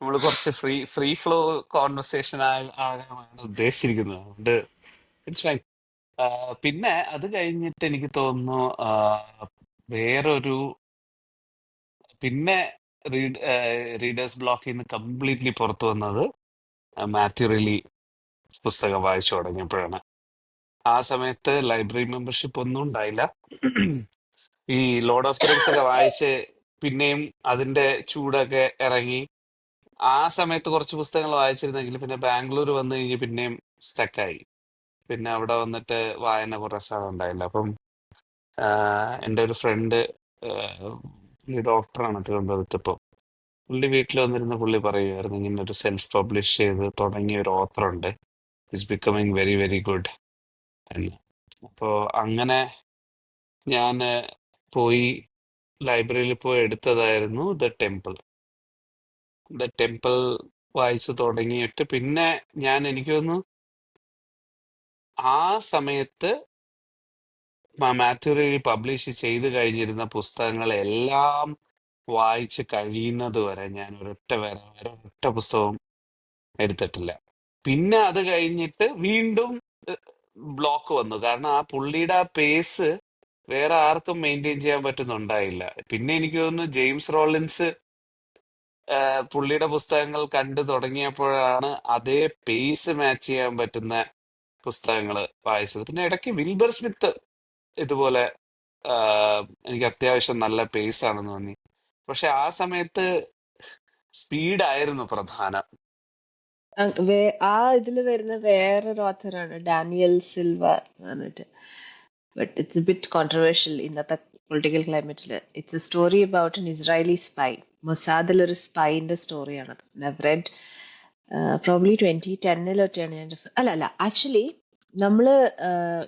നമ്മൾ കുറച്ച് ഫ്രീ ഫ്ലോ കോൺവെർസേഷൻ ആകാനാണ് ഉദ്ദേശിച്ചിരിക്കുന്നത്. അതുകൊണ്ട് ഇറ്റ്സ് ഫൈൻ. പിന്നെ അത് കഴിഞ്ഞിട്ട് എനിക്ക് തോന്നുന്നു വേറൊരു പിന്നെ റീഡേഴ്സ് ബ്ലോക്കിൽ നിന്ന് കംപ്ലീറ്റ്ലി പുറത്തു വന്നത് മാത്യു റിലി പുസ്തകം വായിച്ചു തുടങ്ങിയപ്പോഴാണ്. ആ സമയത്ത് ലൈബ്രറി മെമ്പർഷിപ്പ് ഒന്നും ഉണ്ടായില്ല. ഈ ലോർഡ് ഓഫ് ദ റിങ്സ് ഒക്കെ വായിച്ച് പിന്നെയും അതിന്റെ ചൂടൊക്കെ ഇറങ്ങി. ആ സമയത്ത് കുറച്ച് പുസ്തകങ്ങൾ വായിച്ചിരുന്നെങ്കിൽ പിന്നെ ബാംഗ്ലൂർ വന്നു കഴിഞ്ഞ് പിന്നെയും സ്റ്റക്കായി. പിന്നെ അവിടെ വന്നിട്ട് വായന കുറച്ചാണ് ഉണ്ടായില്ല. അപ്പം എൻ്റെ ഒരു ഫ്രണ്ട് പുള്ളി ഡോക്ടറാണ് തിരുവനന്തപുരത്ത്. ഇപ്പോൾ പുള്ളി വീട്ടിൽ വന്നിരുന്ന പുള്ളി പറയുമായിരുന്നു, ഇങ്ങനെ ഒരു സെൽഫ് പബ്ലിഷ് ചെയ്ത് തുടങ്ങിയ ഒരു ഓത്തറുണ്ട്, it's becoming very very good എന്ന്. അപ്പോൾ അങ്ങനെ ഞാൻ പോയി ലൈബ്രറിയിൽ പോയി എടുത്തതായിരുന്നു ദ ടെമ്പിൾ. ദ ടെമ്പിൾ വായിച്ചു തുടങ്ങിയിട്ട് പിന്നെ എനിക്ക് തോന്നുന്നു ആ സമയത്ത് മാത്യു റിലി പബ്ലിഷ് ചെയ്ത് കഴിഞ്ഞിരുന്ന പുസ്തകങ്ങളെല്ലാം വായിച്ച് കഴിയുന്നത് വരെ ഞാൻ ഒരൊറ്റ പുസ്തകവും എടുത്തിട്ടില്ല. പിന്നെ അത് കഴിഞ്ഞിട്ട് വീണ്ടും ബ്ലോക്ക് വന്നു. കാരണം ആ പുള്ളിയുടെ ആ പേസ് വേറെ ആർക്കും മെയിൻറ്റെയിൻ ചെയ്യാൻ പറ്റുന്നുണ്ടായില്ല. പിന്നെ എനിക്ക് തോന്നുന്നു ജെയിംസ് റോളിൻസ് പുള്ളിയുടെ പുസ്തകങ്ങൾ കണ്ടു തുടങ്ങിയപ്പോഴാണ് അതേ പേസ് മാച്ച് ചെയ്യാൻ പറ്റുന്ന പുസ്തകങ്ങൾ വായിച്ചത്. പിന്നെ ഇടയ്ക്ക് വിൽബർ സ്മിത്ത് ഇതുപോലെ എനിക്ക് അത്യാവശ്യം നല്ല പേസ് ആണെന്ന് തോന്നി. പക്ഷെ ആ സമയത്ത് സ്പീഡായിരുന്നു പ്രധാനം. ആ ഇതിൽ വരുന്ന വേറൊരു ഓഥറാണ് ഡാനിയൽ സിൽവ എന്ന് പറഞ്ഞിട്ട്. But it's a bit controversial ഇന്നത്തെ പൊളിറ്റിക്കൽ ക്ലൈമറ്റിൽ. It's a story about an Israeli spy. മൊസാദിലൊരു സ്പൈൻ്റെ സ്റ്റോറിയാണത്. ഐവ് റെഡ് പ്രോബ്ലി 2010-ലൊക്കെയാണ് ഞാൻ അല്ല ആക്ച്വലി നമ്മൾ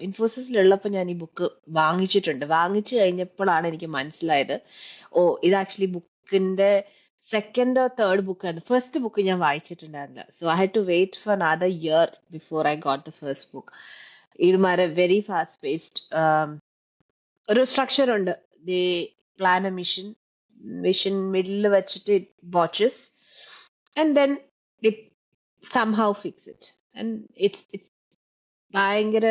ഇൻഫോസിസിലുള്ളപ്പോൾ ഞാൻ ഈ ബുക്ക് വാങ്ങിച്ചിട്ടുണ്ട്. വാങ്ങിച്ചു കഴിഞ്ഞപ്പോഴാണ് എനിക്ക് മനസ്സിലായത്, ഓ ഇത് ആക്ച്വലി ബുക്കിന്റെ സെക്കൻഡ് ഓർ തേർഡ് ബുക്കാണ്. ഫസ്റ്റ് ബുക്ക് ഞാൻ വായിച്ചിട്ടുണ്ടായിരുന്നില്ല. So I had to wait for another year before I got the first book. ഇവന്മാരെ വെരി ഫാസ്റ്റ് പേസ്ഡ് ഒരു സ്ട്രക്ചർ ഉണ്ട്. They plan a mission middle വെച്ചിട്ട് it botches and then it somehow fix it. And it's ഭയങ്കര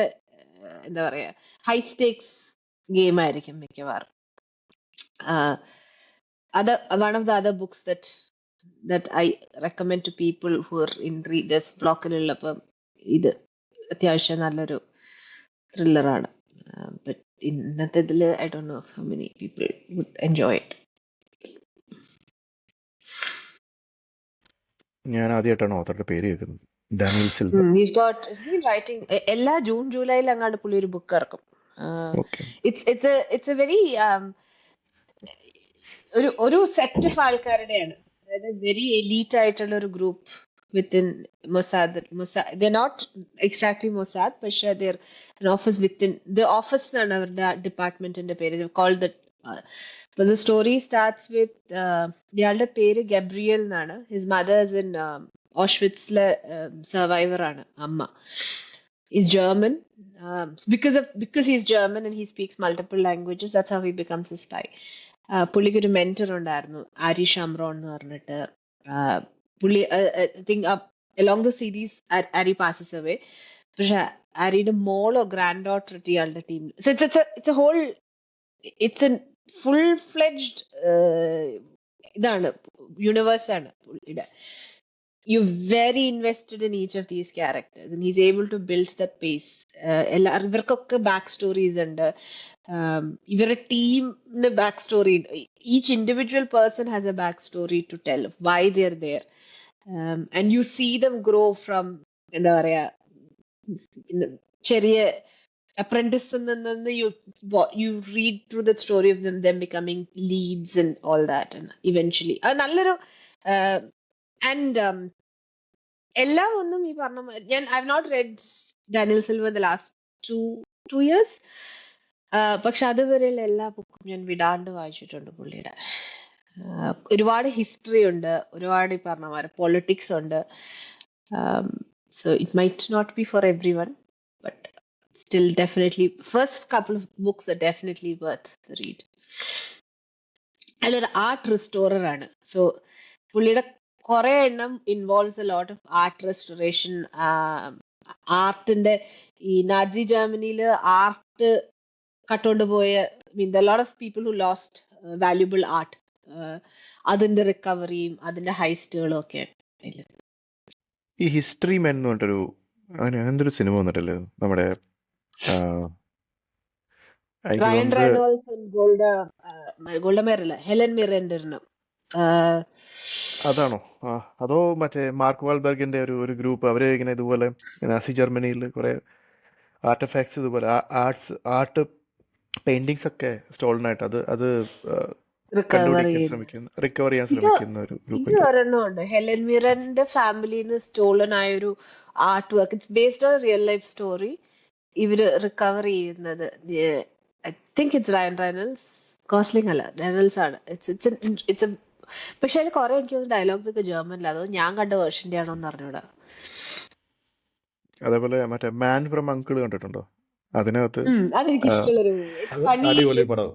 എന്താ പറയാ high stakes game ആയിരിക്കും മിക്കവാറും. One of the other books that I recommend to people who are in readers block-ലുള്ളപ്പം ഇത് അത്യാവശ്യം നല്ലൊരു ത്രില്ലറാണ്. But ഇന്നത്തെ ഇതിൽ I don't know how many people would enjoy it. ഞാൻ ആദ്യമായിട്ടാണ് ഓത്തറുടെ പേര് കേൾക്കുന്നത്, Daniel Silva. It's been writing എല്ലാ ജൂൺ ജൂലൈയിൽ അങ്ങാണ്ട് പുള്ളി ഒരു ബുക്ക് ഇറക്കും. ഓക്കെ. It's a very ഒരു സെറ്റ് ഓഫ് ആൾക്കാരുടെയാണ്. അതായത് വെരി എലീറ്റ് ആയിട്ടുള്ള ഒരു group within Mossad. Not exactly Mossad, പക്ഷെ ഓഫീസ് വിത്തിൻ ദ ഓഫീസ് എന്നാണ് അവരുടെ ഡിപ്പാർട്ട്മെന്റിന്റെ പേര്. Called the story starts with ഇയാളുടെ പേര് ഗബ്രിയൽ എന്നാണ്. ഹിസ് മദേഴ്സ് ഇൻ ഓഷ്വിറ്റ്സിലെ സർവൈവർ ആണ് അമ്മ. He's German. Because he's German and he speaks multiple languages, that's how he becomes a spy. പുള്ളിക്ക് ഒരു മെന്റർ ഉണ്ടായിരുന്നു, ആരി ഷംറോൺ എന്ന് പറഞ്ഞിട്ട്. പുള്ളി I think along the series ary passes away. പക്ഷെ ആരിയുടെ മോളോ ഗ്രാൻഡ് ഡോട്ടർ ഇയാളുടെ ടീമിൽ. ഇറ്റ്സ് എ ഫുൾ ഫ്ലെഡ്ജ്ഡ് ഇതാണ്, യൂണിവേഴ്സ് ആണ് പുള്ളിയുടെ. You're very invested in each of these characters and he's able to build that pace. ഇവർക്കൊക്കെ ബാക്ക് സ്റ്റോറീസ് ഉണ്ട്. ഇവരുടെ ടീമിന് back story. Each individual person has a back story to tell of why they're there. And you see them grow from എന്താ പറയാ ചെറിയ apprentice നിന്ന് you read through the story of them becoming leads and all that, and eventually നല്ലൊരു and എല്ലാം ഒന്നും ഈ പറഞ്ഞ ഞാൻ I have not read Daniel Silva the last 2 years. പക്ഷെ അതുവരെയുള്ള എല്ലാ ബുക്കും ഞാൻ വിടാണ്ട് വായിച്ചിട്ടുണ്ട് പുള്ളിയുടെ. ഒരുപാട് ഹിസ്റ്ററി ഉണ്ട്, ഒരുപാട് ഈ പറഞ്ഞ പോലെ പൊളിറ്റിക്സ് ഉണ്ട്. So it might not be for everyone, but still definitely first couple of books are definitely worth the read. അതിലൊരു ആർട്ട് റിസ്റ്റോറർ ആണ്. സോ പുള്ളിയുടെ കുറെ എണ്ണം involves a lot of art restoration. ആർട്ടിന്റെ ഈ നാസി ജർമ്മനിയില് art കട്ടുകൊണ്ട് പോയ lot of people who lost valuable art, അതിന്റെ റിക്കവറിയും അതിന്റെ ഹൈസ്റ്റുകളും ഒക്കെ. ഈ ഹിസ്റ്ററി മെൻ എന്ന് പറഞ്ഞിട്ടൊരു എന്തൊരു സിനിമ വന്നിട്ടല്ലേ നമ്മുടെ എനിക്ക് റയൻ തോന്നുന്നത് റെയ്നോൾഡ്സ്, ഗോൾഡ മേയർ ഹെലൻ മിറൻഡറിനും. അതാണോ? അതോ മറ്റേ മാർക്ക് വാൾബർഗിന്റെ ഒരു ഗ്രൂപ്പ് അവര് ഇങ്ങനെ ഇതുപോലെ നാസി ജർമ്മനിയിൽ കുറെ ആർട്ടിഫാക്ട്സ് ഇതുപോലെ ആർട്ട് പെയിന്റിങ്സ് ഒക്കെ സ്റ്റോളൻ ആയിട്ട് അത് കണ്ടുപിടിക്കാൻ ശ്രമിക്കുന്ന, റിക്കവർ ചെയ്യാൻ ശ്രമിക്കുന്ന ഒരു ഗ്രൂപ്പ്. ഇത് ഒരെണ്ണമുണ്ട്, ഹെലൻ മിറന്റെ ഫാമിലിന്ന് സ്റ്റോളൻ ആയ ഒരു art work. It's based on real life story. ഇവര് റിക്കവർ ചെയ്യുന്നത് I think it's Ryan Reynolds, Gosling അല്ല റെയ്നോൾഡ്സ് ആണ്. ഇറ്റ്സ് പക്ഷെ അതിൽ കുറെ എനിക്ക് തോന്നുന്നു ഡയലോഗ്സ് ഒക്കെ ജർമ്മനിലാണ്. അത് ഞാൻ കണ്ട വേർഷന്റെ ആണോ എന്ന് അറിഞ്ഞൂടാ. അതേപോലെ മറ്റേ മാൻ ഫ്രം അങ്കിൾ കണ്ടിട്ടുണ്ടോ? അതിനകത്ത് അതെനിക്ക് ഇഷ്ടമുള്ളൊരു അടിപൊളി പടം.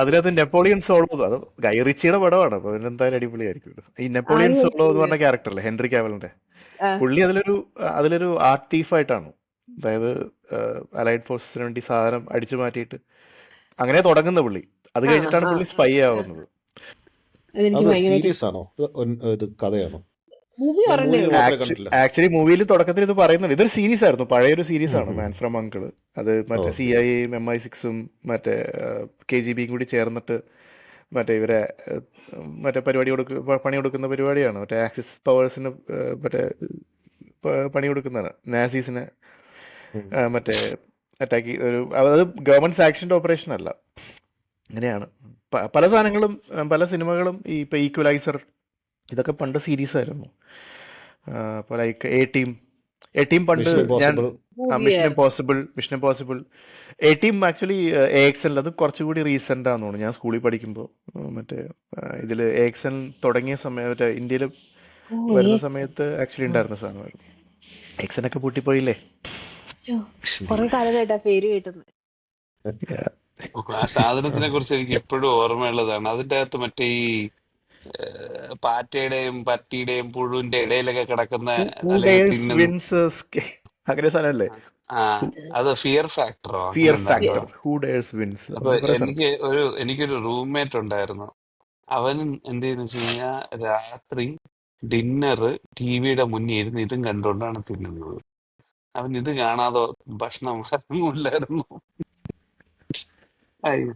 അതിനകത്ത് നെപ്പോളിയൻ സോളോ, അത് ഗൈ റിച്ചിയുടെ പടമാണ്, അപ്പൊ എന്തായാലും അടിപൊളിയായിരിക്കും. ഈ നെപ്പോളിയൻ സോളോ എന്ന് പറഞ്ഞ ക്യാരക്ടറല്ലേ ഹെൻറി കാവലിന്റെ, പുള്ളി അതിലൊരു ആർട്ട് തീഫായിട്ടാണ്. അതായത് അലൈഡ് ഫോഴ്സിന് വേണ്ടി സാധനം അടിച്ചു മാറ്റിയിട്ട് അങ്ങനെ തുടങ്ങുന്ന പുള്ളി. അത് കഴിഞ്ഞിട്ടാണ് പുള്ളി സ്പൈ ആവുന്നത്. സീരീസ് ആണോ ഇത് കഥയാണോ? ആക്ച്വലി മൂവിയിൽ തുടക്കത്തിൽ ഇത് പറയുന്നുണ്ട്. ഇതൊരു സീരീസ് ആയിരുന്നു, പഴയൊരു സീരീസ് ആണ് മാൻ ഫ്രം അങ്കിൾ. അത് മറ്റേ CIA, MI6 മറ്റേ KGB കൂടി ചേർന്നിട്ട് മറ്റേ ഇവരെ മറ്റേ പണി കൊടുക്കുന്ന പരിപാടിയാണ്. മറ്റേ ആക്സിസ് പവേഴ്സിന് മറ്റേ പണി കൊടുക്കുന്നതാണ് നാസീസിനെ ഉം. മറ്റേ അറ്റാക്ക് അത് ഗവൺമെൻറ് സാങ്ഷൻഡ് ഓപ്പറേഷൻ അല്ല. അങ്ങനെയാണ് പല സാധനങ്ങളും പല സിനിമകളും. ഇപ്പോൾ ഈക്വലൈസർ ഇതൊക്കെ പണ്ട് സീരീസ് ആയിരുന്നു. അപ്പോൾ ലൈക്ക് എ ടീം പണ്ട് മിഷൻ ഞാൻ impossible. Mission impossible A team actually AXL അത് കുറച്ചുകൂടി റീസെൻ്റ് ആണെന്ന് തോന്നുന്നു. ഞാൻ സ്കൂളിൽ പഠിക്കുമ്പോൾ മറ്റേ ഇതിൽ AXL തുടങ്ങിയ സമയം മറ്റേ ഇന്ത്യയിൽ വരുന്ന സമയത്ത് ആക്ച്വലി ഉണ്ടായിരുന്ന സാധനമായിരുന്നു. AXL ഒക്കെ പൂട്ടിപ്പോയില്ലേ. കൊറേ കാലം കേട്ടാ പേര് കേട്ടുന്നത്. ആ സാധനത്തിനെ കുറിച്ച് എനിക്ക് ഇപ്പോഴും ഓർമ്മയുള്ളതാണ്. അതിന്റെ അകത്ത് മറ്റേ ഈ പാറ്റയുടെയും പട്ടിയുടെയും പുഴുവിന്റെ ഇടയിലൊക്കെ കിടക്കുന്ന അല്ലെങ്കിൽ തിന്നുന്ന അങ്ങനെ സാധനമല്ലേ? ആ അത് ഫിയർ ഫാക്ടറോ ഫിയർ അങ്ങനെ ഫാക്ടർ, എന്താണ്ടോ. Who dares wins. അപ്പൊ എനിക്കൊരു റൂംമേറ്റ് ഉണ്ടായിരുന്നു. അവൻ എന്ത് ചെയ്യുന്ന വെച്ച് കഴിഞ്ഞാൽ രാത്രി ഡിന്നറ് ടിവിയുടെ മുന്നിൽ ഇരുന്ന് ഇതും കണ്ടുകൊണ്ടാണ് തിന്നുന്നത്. അവൻ ഇത് കാണാതെ ഭക്ഷണം ഇല്ലായിരുന്നു. അയ്യോ.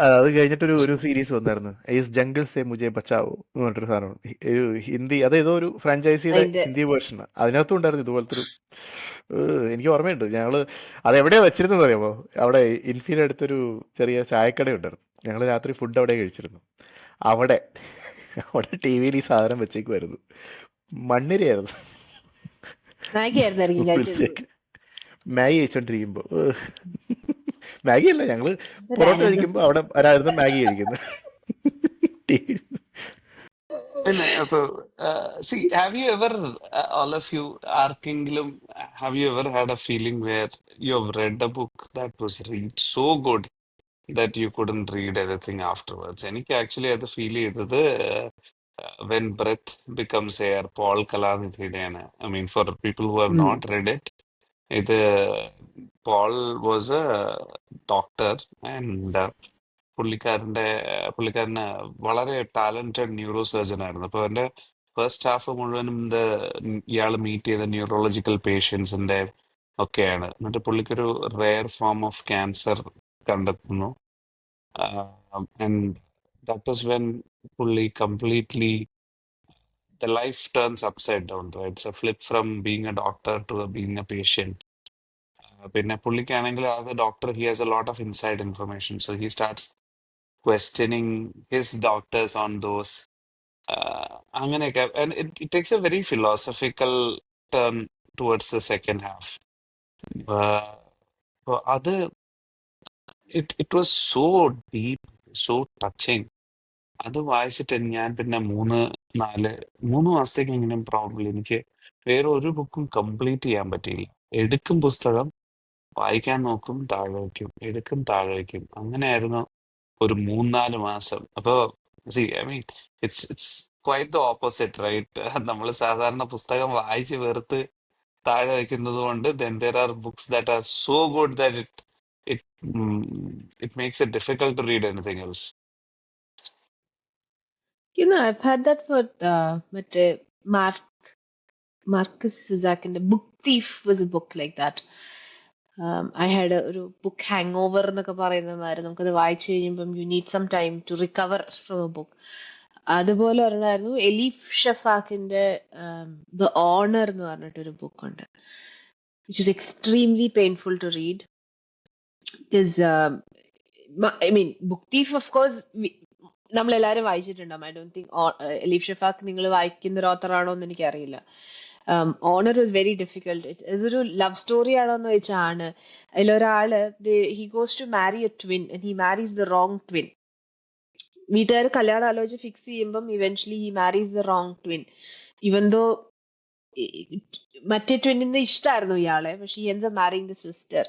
അത് കഴിഞ്ഞിട്ടൊരു സീരീസ് വന്നായിരുന്നു, ഈസ് ജംഗിൾ സേ മുജെ ബച്ചാവോ എന്ന് പറഞ്ഞിട്ടൊരു സാധനം. ഒരു ഹിന്ദി, അതേതോ ഒരു ഫ്രാഞ്ചൈസിയുടെ അതിന്റെ ഹിന്ദി വേർഷനാണ്. അതിനകത്തും ഉണ്ടായിരുന്നു ഇതുപോലത്തെ ഒരു എനിക്ക് ഓർമ്മയുണ്ട്. ഞങ്ങൾ അതെവിടെയാണ് വെച്ചിരുന്നത് അറിയാമോ? അവിടെ ഇൻഫിയുടെ അടുത്തൊരു ചെറിയ ചായക്കട ഉണ്ടായിരുന്നു. ഞങ്ങൾ രാത്രി ഫുഡ് അവിടെ കഴിച്ചിരുന്നു. അവിടെ TV-യിൽ ഈ സാധനം വെച്ചേക്കുമായിരുന്നു. മണ്ണിരയായിരുന്നു. മാഗിയായിരുന്നായിരിക്കും കഴിച്ചിരുന്നത്. മാഗി കഴിച്ചോണ്ടിരിക്കുമ്പോൾ മാഗി അല്ല, ഞങ്ങൾ പൊറോട്ട കഴിക്കുമ്പോൾ അവിടെ ആരായിരുന്നു മാഗി കഴിക്കുന്നത്. പിന്നെ അപ്പൊ see have you ever all of you ആർക്കെങ്കിലും have you ever had a feeling where you have read a book that was read so good that you couldn't read anything afterwards? എനിക്ക് actually അത് feel ചെയ്തത് when breath becomes air, Paul കലാനിധിയുടെയാണ്. I mean for people who have not read it, ഇത് Paul was a doctor and പുള്ളിക്കാരന് വളരെ talented neuro surgeon ആയിരുന്നു. അപ്പൊ അവന്റെ ഫസ്റ്റ് ഹാഫ് മുഴുവനും ഇയാൾ മീറ്റ് ചെയ്ത ന്യൂറോളജിക്കൽ പേഷ്യൻസിന്റെ ഒക്കെയാണ്. എന്നിട്ട് പുള്ളിക്കൊരു റെയർ ഫോം ഓഫ് ക്യാൻസർ കണ്ടെത്തുന്നു. And that is when fully, completely, the life turns upside down, right? It's a flip from being a doctor to being a patient. പിന്നെ പുള്ളിക്കാണെങ്കിൽ as a doctor, he has a lot of inside information. So he starts questioning his doctors on those. അങ്ങനെയൊക്കെ. And it takes a very philosophical turn towards the second half. അപ്പൊ അത് it was so deep, so touching. അത് വായിച്ചിട്ട് ഞാൻ പിന്നെ 3 മാസത്തേക്ക് എങ്കിലും problem എനിക്ക് വേറെ ഒരു ബുക്കും കംപ്ലീറ്റ് ചെയ്യാൻ പറ്റിയില്ല. എടുക്കും പുസ്തകം, വായിക്കാൻ നോക്കും, താഴെ വയ്ക്കും, എടുക്കും, താഴെ വയ്ക്കും. അങ്ങനെയായിരുന്നു ഒരു 3-4 മാസം. അപ്പോ I mean it's quite the opposite, right? നമ്മൾ സാധാരണ പുസ്തകം വായിച്ച് വെറുത്ത് താഴെ വയ്ക്കുന്നത് കൊണ്ട് then there are books that are so good that it makes it difficult to read anything else. I've had that for Marcus Zuzack's Book Thief was a book like that. I had ഒരു book hangover എന്നൊക്കെ പറയുന്ന മാതിരി നമുക്കത് വായിച്ചു കഴിയുമ്പം you need some time to recover from a book. അതുപോലെ ഒരെണ്ണമായിരുന്നു Elif ഷഫാക്കിന്റെ ദ ഓണർ എന്ന് പറഞ്ഞിട്ടൊരു ബുക്കുണ്ട്, which is extremely painful to read. Because I mean book thief of course നമ്മളെല്ലാവരും വായിച്ചിട്ടുണ്ടാവും. I don't think Elif Shafak നിങ്ങൾ വായിക്കുന്ന ഒരു ഓത്തർ ആണോ എന്ന് എനിക്കറിയില്ല. Honour was very difficult. ഇതൊരു ലവ് സ്റ്റോറി ആണോ എന്ന് ചോദിച്ചാൽ ആണ്. അതിലൊരാള് he goes to marry a twin and he marries the wrong twin. വീട്ടുകാർ കല്യാണം ആലോചിച്ച് ഫിക്സ് ചെയ്യുമ്പം eventually he marries the wrong twin. Even though മറ്റേ ട്വിന്നിന് ഇഷ്ടമായിരുന്നു ഇയാളെ, പക്ഷെ he ends up marrying the sister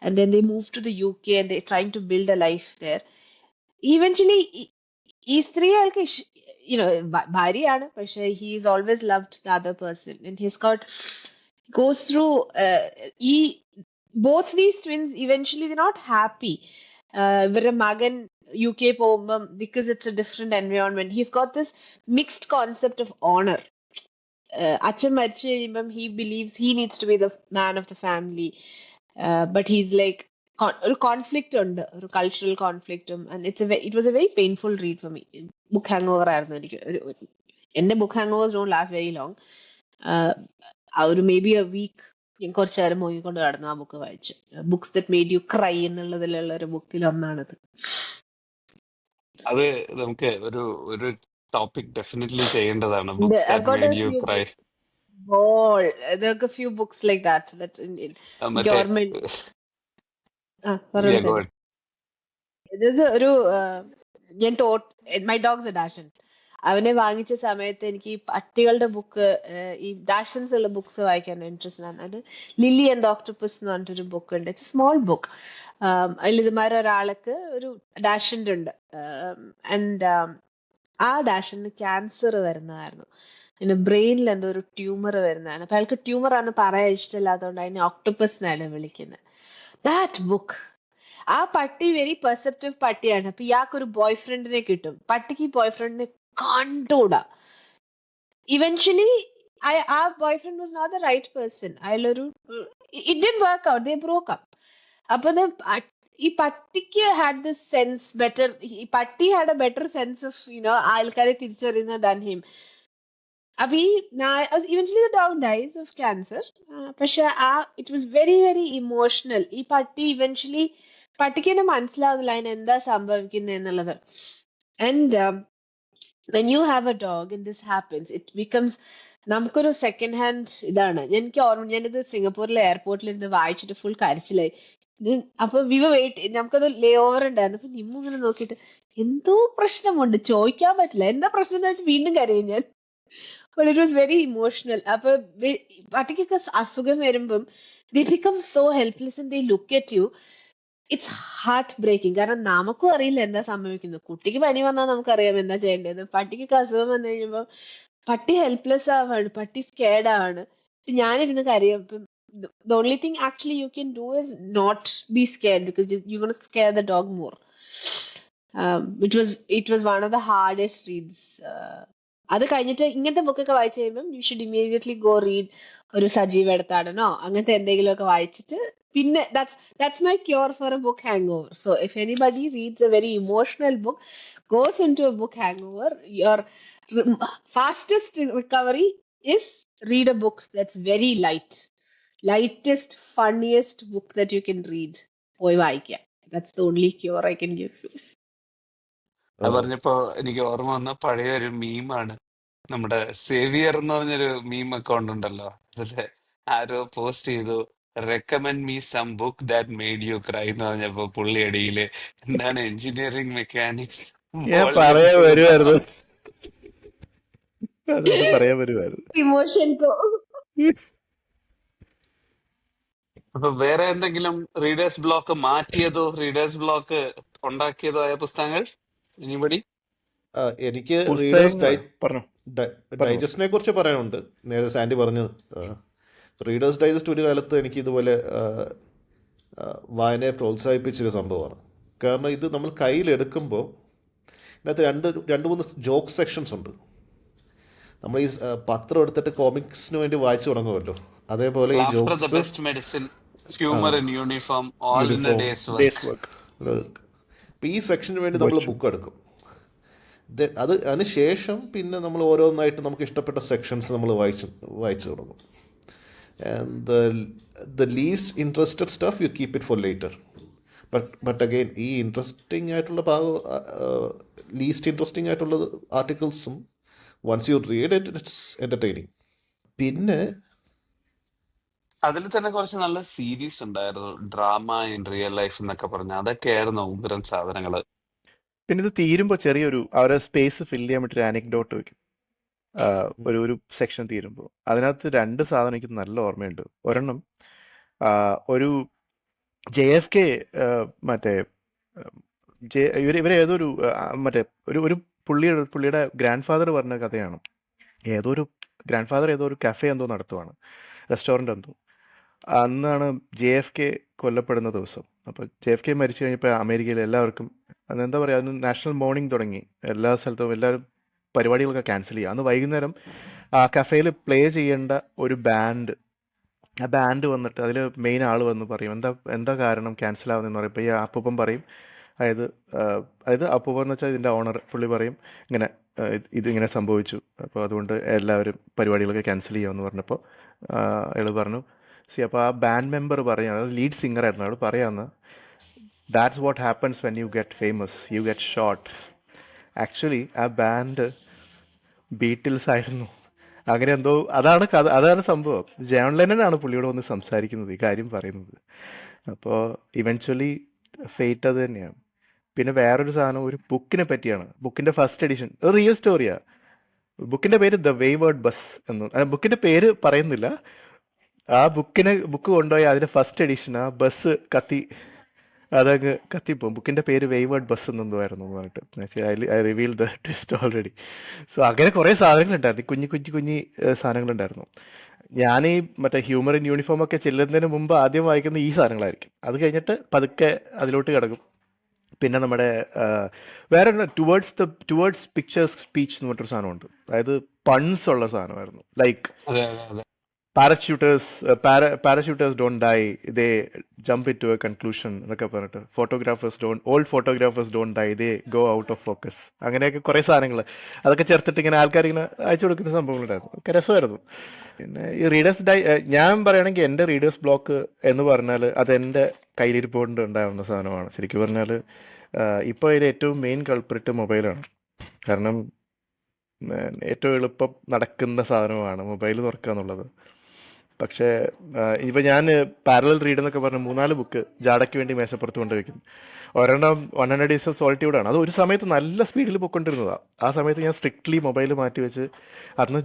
and then they move to the UK and they're trying to build a life there. Eventually ഈ സ്ത്രീ ആൾക്ക് ഭാര്യയാണ്, പക്ഷെ he is always loved the other person and he's got goes through both these twins eventually they're not happy. ഇവരുടെ മകൻ UK പോകുമ്പം because it's a different environment, he's got this mixed concept of honor. അച്ഛൻ മരിച്ചു കഴിയുമ്പം he believes he needs to be the man of the family, but he's like ഒരു conflict ഉണ്ട്, ഒരു cultural കോൺഫ്ലിക്റ്റും. It was a very painful read for me. Book hangover ആയിരുന്നു എനിക്ക്. എന്റെ book hangovers don't last very long. ആ ഒരു may be A week ഞാൻ കുറച്ചു നേരം മുങ്ങിക്കൊണ്ട് കിടന്നു ആ ബുക്ക് വായിച്ചു. Books that made you cry എന്നുള്ളതിലുള്ള ഒരു ബുക്കിൽ ഒന്നാണത്. അത് നമുക്ക് ഒരു ഒരു ടോപ്പിക് ഡെഫിനറ്റ്ലി ചെയ്യേണ്ടതാണ്, books I've that got a made you few cry. books. There are a few books like that എനിക്ക് മറ്റേ ഓർമ്മയുണ്ട്. പറഞ്ഞു yeah, go സാർ. ahead. ഇത് ഒരു ഞാൻ മൈ ഡോഗ്സ് എ ഡാഷൻ. അവനെ വാങ്ങിച്ച സമയത്ത് എനിക്ക് ഈ പട്ടികളുടെ ബുക്ക്, ഈ ഡാഷൻസ് ഉള്ള ബുക്സ് വായിക്കാൻ ഇൻട്രസ്റ്റ് ആണ്. അത് ലില്ലി ആൻഡ് ഓക്ടോപ്പസ് എന്ന് പറഞ്ഞിട്ടൊരു ബുക്ക് ഉണ്ട്. It's small book. അതിൽ ഇതുമാരെ ഒരാൾക്ക് ഒരു ഡാഷൻ്റെ ഉണ്ട്. ആൻഡ് ആ ഡാഷന് ക്യാൻസർ വരുന്നതായിരുന്നു. പിന്നെ ബ്രെയിനിൽ എന്തോ ഒരു ട്യൂമർ വരുന്നതാണ്. അപ്പൊ അയാൾക്ക് ട്യൂമർ ആണെന്ന് പറയാൻ ഇഷ്ടമില്ലാത്തതുകൊണ്ട് അതിനെ ഓക്ടോപ്പസ് എന്നാണ് വിളിക്കുന്നത്. ദാറ്റ് ബുക്ക്, ആ പട്ടി വെരി പെർസെപ്റ്റീവ് പട്ടിയാണ്. അപ്പൊ ഇയാൾക്കൊരു ബോയ് ഫ്രണ്ടിനെ കിട്ടും. പട്ടിക്ക് ബോയ് ഫ്രണ്ടിനെ കണ്ടൂടാ. ഇവൻച്വലി ആ boyfriend was not the right person. അയാളൊരു it didn't work out, they broke up. അപ്പൊ ഈ പട്ടിക്ക് ഹാഡ് ദിസ് സെൻസ് ബെറ്റർ, ഈ പട്ടി had a better sense of ആൾക്കാരെ തിരിച്ചറിയുന്ന ദാൻ ഹിം. അപ്പൊ ഈ eventually the dog dies of cancer. പക്ഷെ it was very very emotional. ഈ പട്ടി ഇവൻച്വലി പട്ടിക്ക് തന്നെ മനസ്സിലാവുന്നില്ല അതിന് എന്താ സംഭവിക്കുന്നത് എന്നുള്ളത്. And when you have a dog and this happens, it becomes നമുക്കൊരു സെക്കൻഡ് ഹാൻഡ് ഇതാണ്. എനിക്ക് ഓർമ്മ, ഞാനിത് സിംഗപ്പൂരിലെ എയർപോർട്ടിൽ ഇരുന്ന് വായിച്ചിട്ട് ഫുൾ കരച്ചിലായി. അപ്പൊ നമുക്കത് ലേ ഓവർ ഉണ്ടായിരുന്നു. അപ്പൊ നിമ്മ ഇങ്ങനെ നോക്കിയിട്ട് എന്തോ പ്രശ്നമുണ്ട്, ചോദിക്കാൻ പറ്റില്ല എന്താ പ്രശ്നം എന്ന് വെച്ചാൽ വീണ്ടും കരയും ഞാൻ. But it was very emotional. അപ്പൊ പട്ടിക്കൊക്കെ അസുഖം വരുമ്പം they become so helpless and they look at you. It's heart breaking. കാരണം നമുക്കും അറിയില്ല എന്താ സംഭവിക്കുന്നത്. കുട്ടിക്ക് പനി വന്നാൽ നമുക്കറിയാം എന്താ ചെയ്യേണ്ടത്. പട്ടിക്കൊക്കെ അസുഖം വന്നു കഴിയുമ്പോൾ പട്ടി ഹെൽപ്ലെസ് ആവാണ്, പട്ടി സ്കേർഡ് ആവാണ്. ഞാനിരുന്ന് കരയും. ഇപ്പം the only thing actually you can do is not be scared because you're going to scare the dog more. It was one of the hardest reads. അത് കഴിഞ്ഞിട്ട് ഇങ്ങനത്തെ ബുക്കൊക്കെ വായിച്ചു കഴിയുമ്പോൾ you should immediately go read ഒരു സജീവ് എടുത്താടനോ അങ്ങനത്തെ എന്തെങ്കിലുമൊക്കെ വായിച്ചിട്ട് പിന്നെ that's my cure for a book hangover. So if anybody reads a very emotional book, goes into a book hangover, your fastest recovery is read a book that's very lightest, funniest book that you can read. പോയി വായിക്കാം. That's the only cure I can give you. അത് പറഞ്ഞപ്പോ എനിക്ക് ഓർമ്മ വന്ന പഴയ ഒരു മീമാണ്, നമ്മുടെ സേവിയർ എന്ന് പറഞ്ഞൊരു മീം അക്കൗണ്ട് ഉണ്ടല്ലോ. അതില് ആരോ പോസ്റ്റ് ചെയ്തു recommend me some book that made you cry എന്ന് പറഞ്ഞപ്പോ പുള്ളി അടിയില് എന്താണ് എഞ്ചിനീയറിംഗ് മെക്കാനിക്സ് ഞാൻ വോളിയം പറയാൻ 2 വരുമായിരുന്നു, അതെന്ത് പറയാൻ വരുമായിരുന്നു. Emotion ko. അപ്പൊ വേറെ എന്തെങ്കിലും റീഡേഴ്സ് ബ്ലോക്ക് മാറ്റിയതോ റീഡേഴ്സ് ബ്ലോക്ക് ഉണ്ടാക്കിയതോ ആയ പുസ്തകങ്ങൾ എനിബഡി? എനിക്ക് പുസ്തകങ്ങൾ പറഞ്ഞു. ഡൈജസ്റ്റിനെ കുറിച്ച് പറയാനുണ്ട്. നേരത്തെ സാൻഡി പറഞ്ഞത് റീഡേഴ്സ് ഡൈജസ്റ്റ് ഒരു കാലത്ത് എനിക്ക് ഇതുപോലെ വായനയെ പ്രോത്സാഹിപ്പിച്ചൊരു സംഭവമാണ്. കാരണം ഇത് നമ്മൾ കയ്യിലെടുക്കുമ്പോൾ ഇതിനകത്ത് രണ്ട് മൂന്ന് ജോക്ക് സെക്ഷൻസ് ഉണ്ട്. നമ്മൾ ഈ പത്രം എടുത്തിട്ട് കോമിക്സിന് വേണ്ടി വായിച്ചു തുടങ്ങുമല്ലോ, അതേപോലെ ഈ ജോക്സ് ഈ സെക്ഷന് വേണ്ടി നമ്മൾ ബുക്ക് എടുക്കും. അതിന് ശേഷം പിന്നെ നമ്മൾ ഓരോന്നായിട്ട് നമുക്ക് ഇഷ്ടപ്പെട്ട സെക്ഷൻസ് നമ്മൾ വായിച്ചു തുടങ്ങും. And the least interested stuff you keep it for later. But again ഈ ഇൻട്രസ്റ്റിംഗ് ആയിട്ടുള്ള ലീസ്റ്റ് ഇൻട്രസ്റ്റിംഗ് ആയിട്ടുള്ള ആർട്ടിക്കിൾസും once you read it it's entertaining. പിന്നെ അതിൽ തന്നെ കുറച്ച് നല്ല സീരീസ് ഉണ്ടായിരുന്നു, ഡ്രാമ ഇൻ റിയൽ ലൈഫ് എന്നൊക്കെ പറഞ്ഞ, അതൊക്കെയായിരുന്നു ഉഗ്രം സാധനങ്ങള്. പിന്നെ ഇത് തീരുമ്പോൾ ചെറിയൊരു അവരെ സ്പേസ് ഫില്ല് ചെയ്യാൻ പറ്റിയൊരു അനക്ഡോട്ട് വയ്ക്കും. ഒരു സെക്ഷൻ തീരുമ്പോൾ അതിനകത്ത് 2 സാധനം എനിക്ക് നല്ല ഓർമ്മയുണ്ട്. ഒരെണ്ണം ഒരു JFK മറ്റേ ഇവരേതൊരു മറ്റേ ഒരു പുള്ളിയുടെ ഗ്രാൻഡ് ഫാദർ പറഞ്ഞ കഥയാണ്. ഏതോ ഒരു കഫേ എന്തോ നടത്തുവാണ്, റെസ്റ്റോറൻ്റ് എന്തോ. അന്നാണ് JFK കൊല്ലപ്പെടുന്ന ദിവസം. അപ്പോൾ JFK മരിച്ചു കഴിഞ്ഞപ്പോൾ അമേരിക്കയിൽ എല്ലാവർക്കും അതെന്താ പറയുക, അന്ന് നാഷണൽ മോർണിംഗ് തുടങ്ങി. എല്ലാ സ്ഥലത്തും എല്ലാവരും പരിപാടികളൊക്കെ ക്യാൻസൽ ചെയ്യുക. അന്ന് വൈകുന്നേരം ആ കഫേയിൽ പ്ലേ ചെയ്യേണ്ട ഒരു ബാൻഡ് ആ ബാൻഡ് വന്നിട്ട് അതിൽ മെയിൻ ആൾ വന്ന് പറയും എന്താ എന്താ കാരണം ക്യാൻസൽ ആവുന്നതെന്ന് പറയും. ഇപ്പോൾ ഈ അപ്പൂപ്പൻ പറയും, അതായത് അപ്പൂപ്പൻ എന്ന് വെച്ചാൽ ഇതിൻ്റെ ഓണർ, പുള്ളി പറയും ഇങ്ങനെ ഇതിങ്ങനെ സംഭവിച്ചു, അപ്പോൾ അതുകൊണ്ട് എല്ലാവരും പരിപാടികളൊക്കെ ക്യാൻസൽ ചെയ്യാമെന്ന് പറഞ്ഞപ്പോൾ അയാൾ പറഞ്ഞു അപ്പോൾ ആ ബാൻഡ് മെമ്പർ പറയുകയാണ്, അത് ലീഡ് സിംഗർ ആയിരുന്നു, അയാൾ പറയാമെന്ന്, that's what happens when you get famous, you get shot. Actually ആ ബാൻഡ് ബീറ്റിൽസ് ആയിരുന്നു. അങ്ങനെ എന്തോ അതാണ് കഥ, അതാണ് സംഭവം. ജോൺ ലെനനാണ് പുള്ളിയോട് വന്ന് സംസാരിക്കുന്നത്, ഈ കാര്യം പറയുന്നത്. അപ്പോൾ ഇവൻച്വലി ഫേറ്റ് അത് തന്നെയാണ്. പിന്നെ വേറൊരു സാധനം ഒരു ബുക്കിനെ പറ്റിയാണ്. ബുക്കിൻ്റെ ഫസ്റ്റ് എഡിഷൻ ഒരു റിയൽ സ്റ്റോറിയാണ്. ബുക്കിൻ്റെ പേര് ദ വേവേർഡ് ബസ് എന്ന്. ബുക്കിൻ്റെ പേര് പറയുന്നില്ല. ആ ബുക്ക് കൊണ്ടുപോയി അതിൻ്റെ ഫസ്റ്റ് എഡിഷൻ ആ ബസ് അതങ്ങ് കത്തിപ്പോവും. ബുക്കിൻ്റെ പേര് വേവേർഡ് ബസ് എന്നെന്തോയായിരുന്നു എന്ന് പറഞ്ഞിട്ട്. I reveal the twist already. So അങ്ങനെ കുറേ സാധനങ്ങളുണ്ടായിരുന്നു, കുഞ്ഞി സാധനങ്ങളുണ്ടായിരുന്നു. ഞാൻ ഈ മറ്റേ ഹ്യൂമർ ഇൻ യൂണിഫോം ഒക്കെ ചെല്ലുന്നതിന് മുമ്പ് ആദ്യം വായിക്കുന്ന ഈ സാധനങ്ങളായിരിക്കും. അത് കഴിഞ്ഞിട്ട് പതുക്കെ അതിലോട്ട് കിടക്കും. പിന്നെ നമ്മുടെ വേറെ ടുവേർഡ്സ് പിക്ചേഴ്സ് സ്പീച്ച് എന്ന് പറഞ്ഞൊരു സാധനമുണ്ട്. അതായത് പൺസ് ഉള്ള സാധനമായിരുന്നു. ലൈക്ക് അതെ അതെ അതെ parachuters don't die, they jump into a conclusion എന്നൊക്കെ പറഞ്ഞിട്ട്, old photographers don't die, they go out of focus. അങ്ങനെയൊക്കെ കുറേ സാധനങ്ങൾ അതൊക്കെ ചേർത്തിട്ട് ഇങ്ങനെ ആൾക്കാർ ഇങ്ങനെ അയച്ചു കൊടുക്കുന്ന സംഭവങ്ങളുണ്ടായിരുന്നു. ഒക്കെ രസമായിരുന്നു. പിന്നെ ഈ ഞാൻ പറയുകയാണെങ്കിൽ എൻ്റെ റീഡേഴ്സ് ബ്ലോക്ക് എന്ന് പറഞ്ഞാൽ അതെൻ്റെ കയ്യിലിരിപ്പോണ്ട് ഉണ്ടാവുന്ന സാധനമാണ്. ശരിക്കും പറഞ്ഞാൽ ഇപ്പോൾ അതിൽ ഏറ്റവും മെയിൻ കൾപ്രിറ്റ് മൊബൈലാണ്. കാരണം ഏറ്റവും എളുപ്പം നടക്കുന്ന സാധനമാണ് മൊബൈൽ തുറക്കുക എന്നുള്ളത്. പക്ഷേ ഇപ്പോൾ ഞാൻ പാരലൽ റീഡ് എന്നൊക്കെ പറഞ്ഞ് 3-4 ബുക്ക് ജാടയ്ക്ക് വേണ്ടി മേശപ്പുറത്ത് കൊണ്ട് വയ്ക്കും. ഒരെണ്ണം 100 Days of Solitude ആണ്. അത് ഒരു സമയത്ത് നല്ല സ്പീഡിൽ പൊയ്ക്കൊണ്ടിരുന്നതാണ്. ആ സമയത്ത് ഞാൻ സ്ട്രിക്ട്ലി മൊബൈൽ മാറ്റി വെച്ച് അന്ന്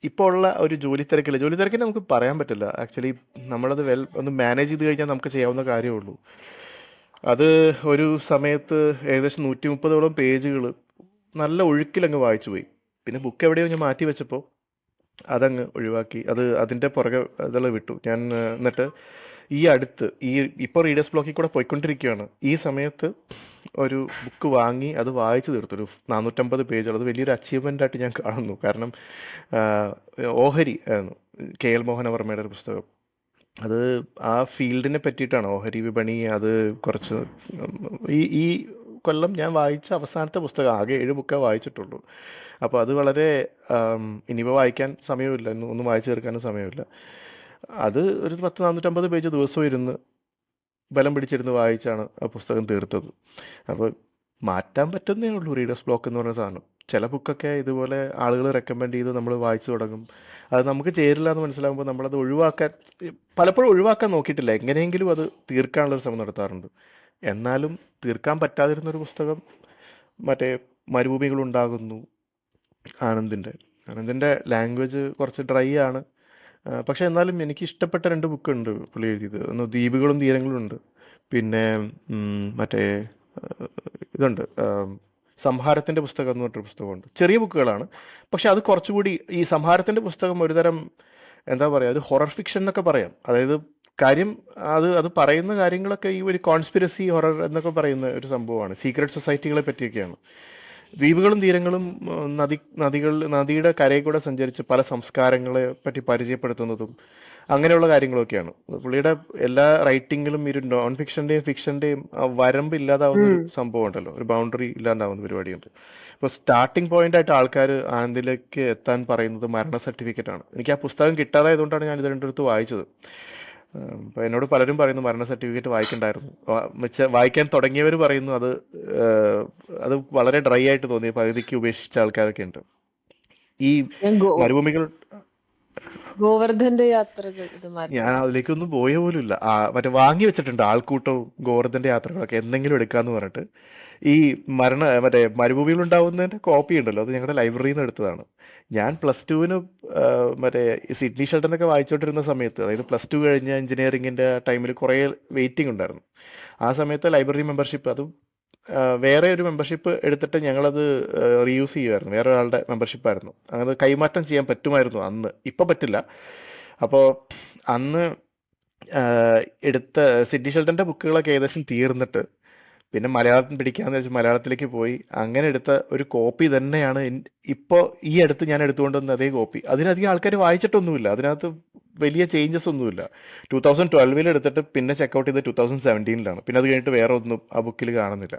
ഇപ്പോൾ ഉള്ള ഒരു ജോലി തിരക്കിന് നമുക്ക് പറയാൻ പറ്റില്ല. ആക്ച്വലി നമ്മളത് ഒന്ന് മാനേജ് ചെയ്ത് കഴിഞ്ഞാൽ നമുക്ക് ചെയ്യാവുന്ന കാര്യമേ ഉള്ളൂ. അത് ഒരു സമയത്ത് ഏകദേശം 130ഓളം പേജുകൾ നല്ല ഒഴുക്കിലങ്ങ് വായിച്ചു പോയി. പിന്നെ ബുക്ക് എവിടെയോ ഞാൻ മാറ്റി വെച്ചപ്പോൾ അതങ്ങ് ഒഴിവാക്കി. അതിൻ്റെ പുറകെ ഇതെല്ലാം വിട്ടു ഞാൻ. എന്നിട്ട് ഇപ്പോൾ റീഡേഴ്സ് ബ്ലോക്കിൽ കൂടെ പോയിക്കൊണ്ടിരിക്കുകയാണ്. ഈ സമയത്ത് ഒരു ബുക്ക് വാങ്ങി അത് വായിച്ചു തീർത്തു. ഒരു 450 പേജുകൾ. അത് വലിയൊരു അച്ചീവ്മെൻ്റ് ആയിട്ട് ഞാൻ കാണുന്നു. കാരണം ഓഹരി ആയിരുന്നു KL മോഹനവർമ്മയുടെ ഒരു പുസ്തകം. അത് ആ ഫീൽഡിനെ പറ്റിയിട്ടാണ്, ഓഹരി വിപണി. അത് കുറച്ച് ഈ കൊല്ലം ഞാൻ വായിച്ച അവസാനത്തെ പുസ്തകം. ആകെ 7 ബുക്കേ വായിച്ചിട്ടുള്ളൂ. അപ്പോൾ അത് വളരെ ഇനിയിപ്പോൾ വായിക്കാൻ സമയമില്ല, ഒന്നും വായിച്ചു തീർക്കാനും സമയമില്ല. അത് ഒരു 450 പേജ് ദിവസവും ഇരുന്ന് ബലം പിടിച്ചിരുന്ന് വായിച്ചാണ് ആ പുസ്തകം തീർത്തത്. അപ്പോൾ മാറ്റാൻ പറ്റുന്നേ ഉള്ളൂ റീഡേഴ്സ് ബ്ലോക്ക് എന്ന് പറയുന്ന സാധനം. ചില ബുക്കൊക്കെ ഇതുപോലെ ആളുകൾ റെക്കമെൻഡ് ചെയ്ത് നമ്മൾ വായിച്ചു തുടങ്ങും. അത് നമുക്ക് ചേരില്ല എന്ന് മനസ്സിലാകുമ്പോൾ നമ്മളത് പലപ്പോഴും ഒഴിവാക്കാൻ നോക്കിയിട്ടില്ല, എങ്ങനെയെങ്കിലും അത് തീർക്കാനുള്ളൊരു ശ്രമം നടത്താറുണ്ട്. എന്നാലും തീർക്കാൻ പറ്റാതിരുന്നൊരു പുസ്തകം മറ്റേ മരുഭൂമികളുണ്ടാകുന്നു, ആനന്ദിൻ്റെ ലാംഗ്വേജ് കുറച്ച് ഡ്രൈ ആണ്. പക്ഷേ എന്നാലും എനിക്ക് ഇഷ്ടപ്പെട്ട 2 ബുക്കുണ്ട് പുള്ളി എഴുതിയത്. ഒന്ന് ദ്വീപുകളും തീരങ്ങളും ഉണ്ട്. പിന്നെ മറ്റേ ഇതുണ്ട്, സംഹാരത്തിൻ്റെ പുസ്തകം എന്ന് പറഞ്ഞൊരു പുസ്തകമുണ്ട്. ചെറിയ ബുക്കുകളാണ്, പക്ഷെ അത് കുറച്ചുകൂടി, ഈ സംഹാരത്തിൻ്റെ പുസ്തകം ഒരുതരം എന്താ പറയുക, അത് ഹൊറർ ഫിക്ഷൻ എന്നൊക്കെ പറയാം. അതായത് കാര്യം അത് പറയുന്ന കാര്യങ്ങളൊക്കെ ഈ ഒരു കോൺസ്പിരസി ഹൊറർ എന്നൊക്കെ പറയുന്ന ഒരു സംഭവമാണ്. സീക്രട്ട് സൊസൈറ്റികളെ പറ്റിയൊക്കെയാണ്. ദ്വീപുകളും തീരങ്ങളും നദിയുടെ കരയിൽ കൂടെ സഞ്ചരിച്ച് പല സംസ്കാരങ്ങളെ പറ്റി പരിചയപ്പെടുത്തുന്നതും അങ്ങനെയുള്ള കാര്യങ്ങളൊക്കെയാണ്. പുള്ളിയുടെ എല്ലാ റൈറ്റിങ്ങിലും ഒരു നോൺ ഫിക്ഷൻ്റെയും ഫിക്ഷൻ്റെയും വരമ്പ് ഇല്ലാതാവുന്ന ഒരു സംഭവം ഉണ്ടല്ലോ, ഒരു ബൗണ്ടറി ഇല്ലാതാവുന്ന പരിപാടിയുണ്ട്. ഇപ്പോൾ സ്റ്റാർട്ടിംഗ് പോയിന്റ് ആയിട്ട് ആൾക്കാർ ആനന്ദിലേക്ക് എത്താൻ പറയുന്നത് മരണ സർട്ടിഫിക്കറ്റാണ്. എനിക്ക് ആ പുസ്തകം കിട്ടാതായതുകൊണ്ടാണ് ഞാൻ ഇത് രണ്ടിടത്ത് വായിച്ചത്. അപ്പോൾ എന്നോട് പലരും പറയുന്നു മരണ സർട്ടിഫിക്കറ്റ് വായിക്കണ്ടായിരുന്നു. വായിക്കാൻ തുടങ്ങിയവർ പറയുന്നു അത് വളരെ ഡ്രൈ ആയിട്ട് തോന്നി, പകുതിക്ക് ഉപേക്ഷിച്ച ആൾക്കാരൊക്കെ ഉണ്ട്. ഈ മരുഭൂമികൾ, ഗോവർദ്ധന്റെ യാത്രകൾ ഞാൻ അതിലേക്കൊന്നും പോയ പോലും ഇല്ല. മറ്റേ വാങ്ങി വെച്ചിട്ടുണ്ട് ആൾക്കൂട്ടവും ഗോവർദ്ധന്റെ യാത്രകളൊക്കെ എന്തെങ്കിലും എടുക്കാന്ന് പറഞ്ഞിട്ട്. ഈ മറ്റേ മരുഭൂമികളുണ്ടാവുന്നതിൻ്റെ കോപ്പി ഉണ്ടല്ലോ, അത് ഞങ്ങളുടെ ലൈബ്രറിയിൽ നിന്ന് എടുത്തതാണ്. ഞാൻ +2 മറ്റേ സിഡ്നി ഷെൽട്ടനൊക്കെ വായിച്ചുകൊണ്ടിരുന്ന സമയത്ത്, അതായത് +2 കഴിഞ്ഞ എഞ്ചിനീയറിങ്ങിൻ്റെ ടൈമിൽ കുറേ വെയിറ്റിംഗ് ഉണ്ടായിരുന്നു. ആ സമയത്ത് ലൈബ്രറി മെമ്പർഷിപ്പ്, അതും വേറെ ഒരു മെമ്പർഷിപ്പ് എടുത്തിട്ട് ഞങ്ങളത് റീയൂസ് ചെയ്യുമായിരുന്നു. വേറെ ഒരാളുടെ മെമ്പർഷിപ്പായിരുന്നു. അത് കൈമാറ്റം ചെയ്യാൻ പറ്റുമായിരുന്നു അന്ന്, ഇപ്പം പറ്റില്ല. അപ്പോൾ അന്ന് എടുത്ത സിഡ്നി ഷെൽട്ടൻ്റെ ബുക്കുകളൊക്കെ ഏകദേശം തീർന്നിട്ട് പിന്നെ മലയാളം പിടിക്കാന്ന് വെച്ചാൽ മലയാളത്തിലേക്ക് പോയി. അങ്ങനെ എടുത്ത ഒരു കോപ്പി തന്നെയാണ് ഇപ്പോൾ ഈ അടുത്ത് ഞാൻ എടുത്തുകൊണ്ട് വന്ന അതേ കോപ്പി. അതിനധികം ആൾക്കാർ വായിച്ചിട്ടൊന്നുമില്ല, അതിനകത്ത് വലിയ ചേഞ്ചസ് ഒന്നുമില്ല. 2012 എടുത്തിട്ട് പിന്നെ ചെക്കൗട്ട് ചെയ്ത് 2017 പിന്നെ അത് കഴിഞ്ഞിട്ട് വേറെ ഒന്നും ആ ബുക്കിൽ കാണുന്നില്ല.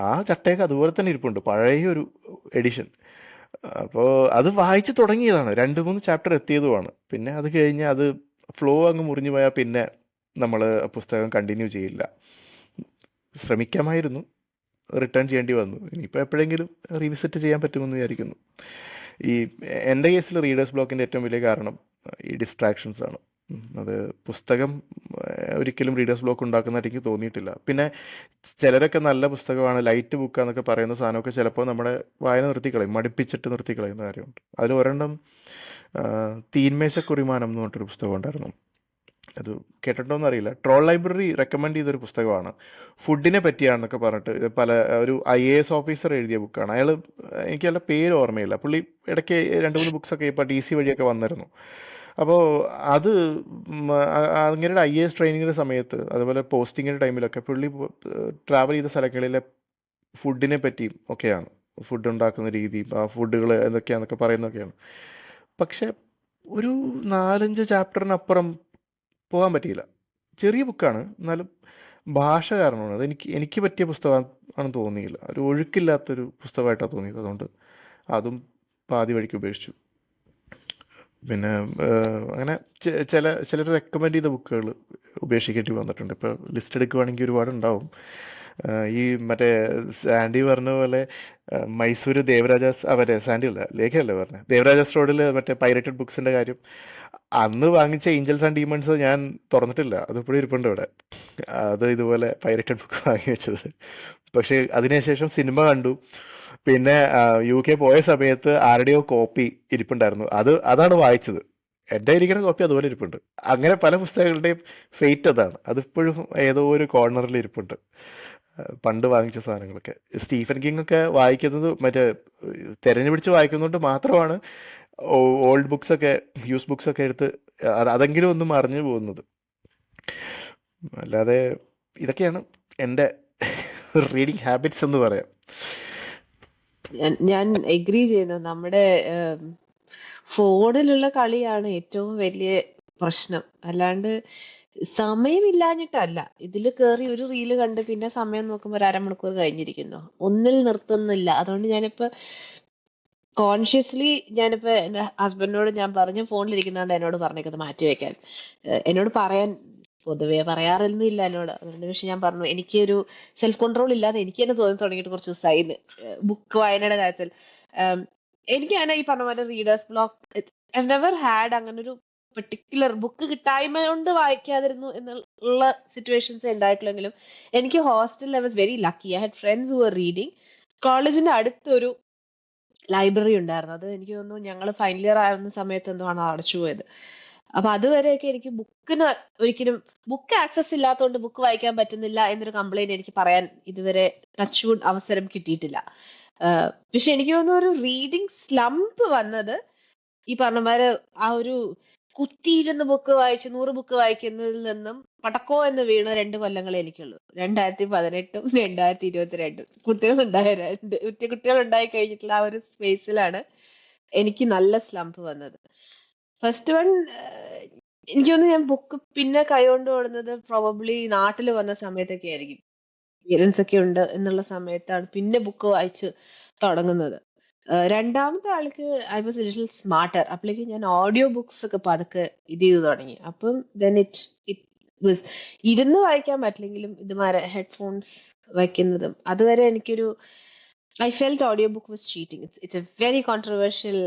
ആ ചട്ടയൊക്കെ അതുപോലെ തന്നെ ഇരിപ്പുണ്ട്, പഴയൊരു എഡിഷൻ. അപ്പോൾ അത് വായിച്ച് തുടങ്ങിയതാണ്, 2-3 ചാപ്റ്റർ എത്തിയതുമാണ്. പിന്നെ അത് കഴിഞ്ഞ് അത് ഫ്ലോ അങ്ങ് മുറിഞ്ഞു പോയാൽ പിന്നെ നമ്മൾ പുസ്തകം കണ്ടിന്യൂ ചെയ്യില്ല. ശ്രമിക്കാമായിരുന്നു, റിട്ടേൺ ചെയ്യേണ്ടി വന്നു. ഇനിയിപ്പോൾ എപ്പോഴെങ്കിലും റീവിസിറ്റ് ചെയ്യാൻ പറ്റുമെന്ന് വിചാരിക്കുന്നു. ഈ എൻ്റെ കേസിൽ റീഡേഴ്സ് ബ്ലോക്കിൻ്റെ ഏറ്റവും വലിയ കാരണം ഈ ഡിസ്ട്രാക്ഷൻസ് ആണ്. അത് പുസ്തകം ഒരിക്കലും റീഡേഴ്സ് ബ്ലോക്ക് ഉണ്ടാക്കുന്നതായിട്ട് എനിക്ക് തോന്നിയിട്ടില്ല. പിന്നെ ചിലരൊക്കെ നല്ല പുസ്തകമാണ്, ലൈറ്റ് ബുക്കാന്നൊക്കെ പറയുന്ന സാധനമൊക്കെ ചിലപ്പോൾ നമ്മുടെ വായന നിർത്തിക്കളയും, മടുപ്പിച്ചിട്ട് നിർത്തിക്കളയുന്ന കാര്യമുണ്ട്. അതിൽ ഒരെണ്ണം തീന്മേശക്കുറിമാനം എന്ന് പറഞ്ഞിട്ടൊരു പുസ്തകം ഉണ്ടായിരുന്നു. അത് കേട്ടിട്ടോന്ന് അറിയില്ല. ട്രോൾ ലൈബ്രറി റെക്കമെൻഡ് ചെയ്തൊരു പുസ്തകമാണ്, ഫുഡിനെ പറ്റിയാണെന്നൊക്കെ പറഞ്ഞിട്ട്. ഇത് ഒരു IAS ഓഫീസർ എഴുതിയ ബുക്കാണ്. അയാൾ, എനിക്ക് അയാളുടെ പേര് ഓർമ്മയില്ല, പുള്ളി ഇടയ്ക്ക് 2-3 ബുക്സൊക്കെ ഇപ്പോൾ DC വഴിയൊക്കെ വന്നിരുന്നു. അപ്പോൾ അത് അങ്ങനെയുടെ IAS ട്രെയിനിങ്ങിൻ്റെ സമയത്ത്, അതുപോലെ പോസ്റ്റിങ്ങിൻ്റെ ടൈമിലൊക്കെ പുള്ളി ട്രാവൽ ചെയ്ത സ്ഥലങ്ങളിലെ ഫുഡിനെ പറ്റിയും ഒക്കെയാണ്, ഫുഡ് ഉണ്ടാക്കുന്ന രീതി, ആ ഫുഡുകൾ എന്തൊക്കെയാണെന്നൊക്കെ പറയുന്നതൊക്കെയാണ്. പക്ഷെ ഒരു 4-5 ചാപ്റ്ററിനപ്പുറം പോകാൻ പറ്റിയില്ല. ചെറിയ ബുക്കാണ്, എന്നാലും ഭാഷ കാരണമാണ് അത് എനിക്ക് പറ്റിയ പുസ്തകം ആണെന്ന് തോന്നിയില്ല. ഒരു ഒഴുക്കില്ലാത്തൊരു പുസ്തകമായിട്ടാണ് തോന്നിയത്. അതുകൊണ്ട് അതും പാതി വഴിക്ക് ഉപേക്ഷിച്ചു. പിന്നെ അങ്ങനെ ചിലർ റെക്കമെൻഡ് ചെയ്ത ബുക്കുകൾ ഉപേക്ഷിക്കേണ്ടി വന്നിട്ടുണ്ട്. ഇപ്പോൾ ലിസ്റ്റ് എടുക്കുവാണെങ്കിൽ ഒരുപാടുണ്ടാവും. ഈ മറ്റേ സാൻഡി പറഞ്ഞ പോലെ മൈസൂർ ദേവരാജാസ്, സാൻഡി അല്ല, ലേഖയല്ലേ പറഞ്ഞത്, ദേവരാജാസ് റോഡിൽ മറ്റേ പൈറേറ്റഡ് ബുക്സിൻ്റെ കാര്യം. അന്ന് വാങ്ങിച്ച ഏഞ്ചൽസ് ആൻഡ് ഡീമൺസ് ഞാൻ തുറന്നിട്ടില്ല, അതിപ്പോഴും ഇരിപ്പുണ്ട് ഇവിടെ. അത് ഇതുപോലെ പൈറേറ്റഡ് ബുക്ക് വാങ്ങി വെച്ചത്. പക്ഷേ അതിനുശേഷം സിനിമ കണ്ടു. പിന്നെ UK പോയ സമയത്ത് ആരുടെയോ കോപ്പി ഇരിപ്പുണ്ടായിരുന്നു, അതാണ് വായിച്ചത്. എൻ്റെ ഇരിക്കുന്ന കോപ്പി അതുപോലെ ഇരിപ്പുണ്ട്. അങ്ങനെ പല പുസ്തകങ്ങളുടെയും ഫെയ്റ്റ് അതാണ്, അതിപ്പോഴും ഏതോ ഒരു കോർണറിൽ ഇരിപ്പുണ്ട്, പണ്ട് വാങ്ങിച്ച സാധനങ്ങളൊക്കെ. സ്റ്റീഫൻ കിങ് ഒക്കെ വായിക്കുന്നത് മറ്റേ തെരഞ്ഞു പിടിച്ച് വായിക്കുന്നതുകൊണ്ട് മാത്രമാണ് ഓൾഡ് ബുക്സൊക്കെ, യൂസ് ബുക്സൊക്കെ എടുത്ത് അതെങ്കിലും ഒന്നും അറിഞ്ഞു പോകുന്നത്. അല്ലാതെ ഇതൊക്കെയാണ് എൻ്റെ റീഡിങ് ഹാബിറ്റ്സ് എന്ന് പറയാം. ഞാൻ എഗ്രി ചെയ്യുന്നു. നമ്മുടെ ഫോണിലുള്ള കളിയാണ് ഏറ്റവും വലിയ പ്രശ്നം, അല്ലാണ്ട് സമയമില്ലാഞ്ഞിട്ടല്ല. ഇതിൽ കയറി ഒരു റീല് കണ്ട് പിന്നെ സമയം നോക്കുമ്പോൾ 1 അരമണിക്കൂർ കഴിഞ്ഞിരിക്കുന്നു, ഒന്നിൽ നിർത്തുന്നില്ല. അതുകൊണ്ട് ഞാനിപ്പോ കോൺഷ്യസ്ലി ഞാനിപ്പോ എന്റെ ഹസ്ബൻഡിനോട് ഞാൻ പറഞ്ഞു, ഫോണിലിരിക്കുന്നതുകൊണ്ട് എന്നോട് പറഞ്ഞേക്കത് മാറ്റി വെക്കാൻ. എന്നോട് പറയാൻ പൊതുവേ പറയാറൊന്നുമില്ല എന്നോട്. അതുകൊണ്ട് പക്ഷെ ഞാൻ പറഞ്ഞു, എനിക്ക് ഒരു സെൽഫ് കൺട്രോൾ ഇല്ലാതെ എനിക്ക് തന്നെ തോന്നി തുടങ്ങിയിട്ട് കുറച്ച് ദിവസമായി ബുക്ക് വായനയുടെ കാര്യത്തിൽ. എനിക്ക് അങ്ങനെ ഈ പറഞ്ഞ പോലെ readers block I never had അങ്ങനെ ഒരു പെർട്ടിക്കുലർ ബുക്ക് കിട്ടായ്മ കൊണ്ട് വായിക്കാതിരുന്നു എന്നുള്ള സിറ്റുവേഷൻസ് ഉണ്ടായിട്ടില്ലെങ്കിലും എനിക്ക് ഹോസ്റ്റലിൽ I was very lucky. I had friends who were reading. കോളേജിന്റെ അടുത്തൊരു ലൈബ്രറി ഉണ്ടായിരുന്നു, അത് എനിക്ക് തോന്നുന്നു ഞങ്ങൾ ഫൈനൽ ഇയർ ആവുന്ന സമയത്ത് എന്തോ ആണ് അടച്ചുപോയത്. അപ്പൊ അതുവരെയൊക്കെ എനിക്ക് ബുക്കിന് ഒരിക്കലും ബുക്ക് ആക്സസ് ഇല്ലാത്തതുകൊണ്ട് ബുക്ക് വായിക്കാൻ പറ്റുന്നില്ല എന്നൊരു കംപ്ലൈന്റ് എനിക്ക് പറയാൻ ഇതുവരെ ടച്ച് അവസരം കിട്ടിയിട്ടില്ല. പക്ഷെ എനിക്ക് തോന്നുന്നു ഒരു റീഡിങ് സ്ലംപ് വന്നത് ഈ പറഞ്ഞമാര് ആ ഒരു കുത്തിയിരുന്ന് ബുക്ക് വായിച്ച് 100 ബുക്ക് വായിക്കുന്നതിൽ നിന്നും പടക്കോ എന്ന് വീണ 2 കൊല്ലങ്ങളെ എനിക്കുള്ളൂ, 2018 2022. കുട്ടികളുണ്ടായി കഴിഞ്ഞിട്ടുള്ള ആ ഒരു സ്പേസിലാണ് എനിക്ക് നല്ല സ്ലംപ് വന്നത്. ഫസ്റ്റ് വൺ എനിക്ക് തോന്നുന്നു ഞാൻ ബുക്ക് പിന്നെ കൈകൊണ്ട് ഓടുന്നത് പ്രോബബ്ലി നാട്ടിൽ വന്ന സമയത്തൊക്കെ ആയിരിക്കും. പേരൻസ് ഒക്കെ ഉണ്ട് എന്നുള്ള സമയത്താണ് പിന്നെ ബുക്ക് വായിച്ച് തുടങ്ങുന്നത്. രണ്ടാമത്തെ ആൾക്ക് ഐ വാസ് ലിറ്റിൽ സ്മാർട്ടർ. അപ്പോഴേക്ക് ഞാൻ ഓഡിയോ ബുക്സ് ഒക്കെ പതുക്കെ ഇത് ചെയ്ത് തുടങ്ങി. അപ്പം ഇറ്റ് വാസ് ഇരുന്ന് വായിക്കാൻ പറ്റില്ലെങ്കിലും ഇതുമാരെ ഹെഡ്ഫോൺസ് വയ്ക്കുന്നതും അതുവരെ എനിക്കൊരു I felt audio book was cheating. It's A very controversial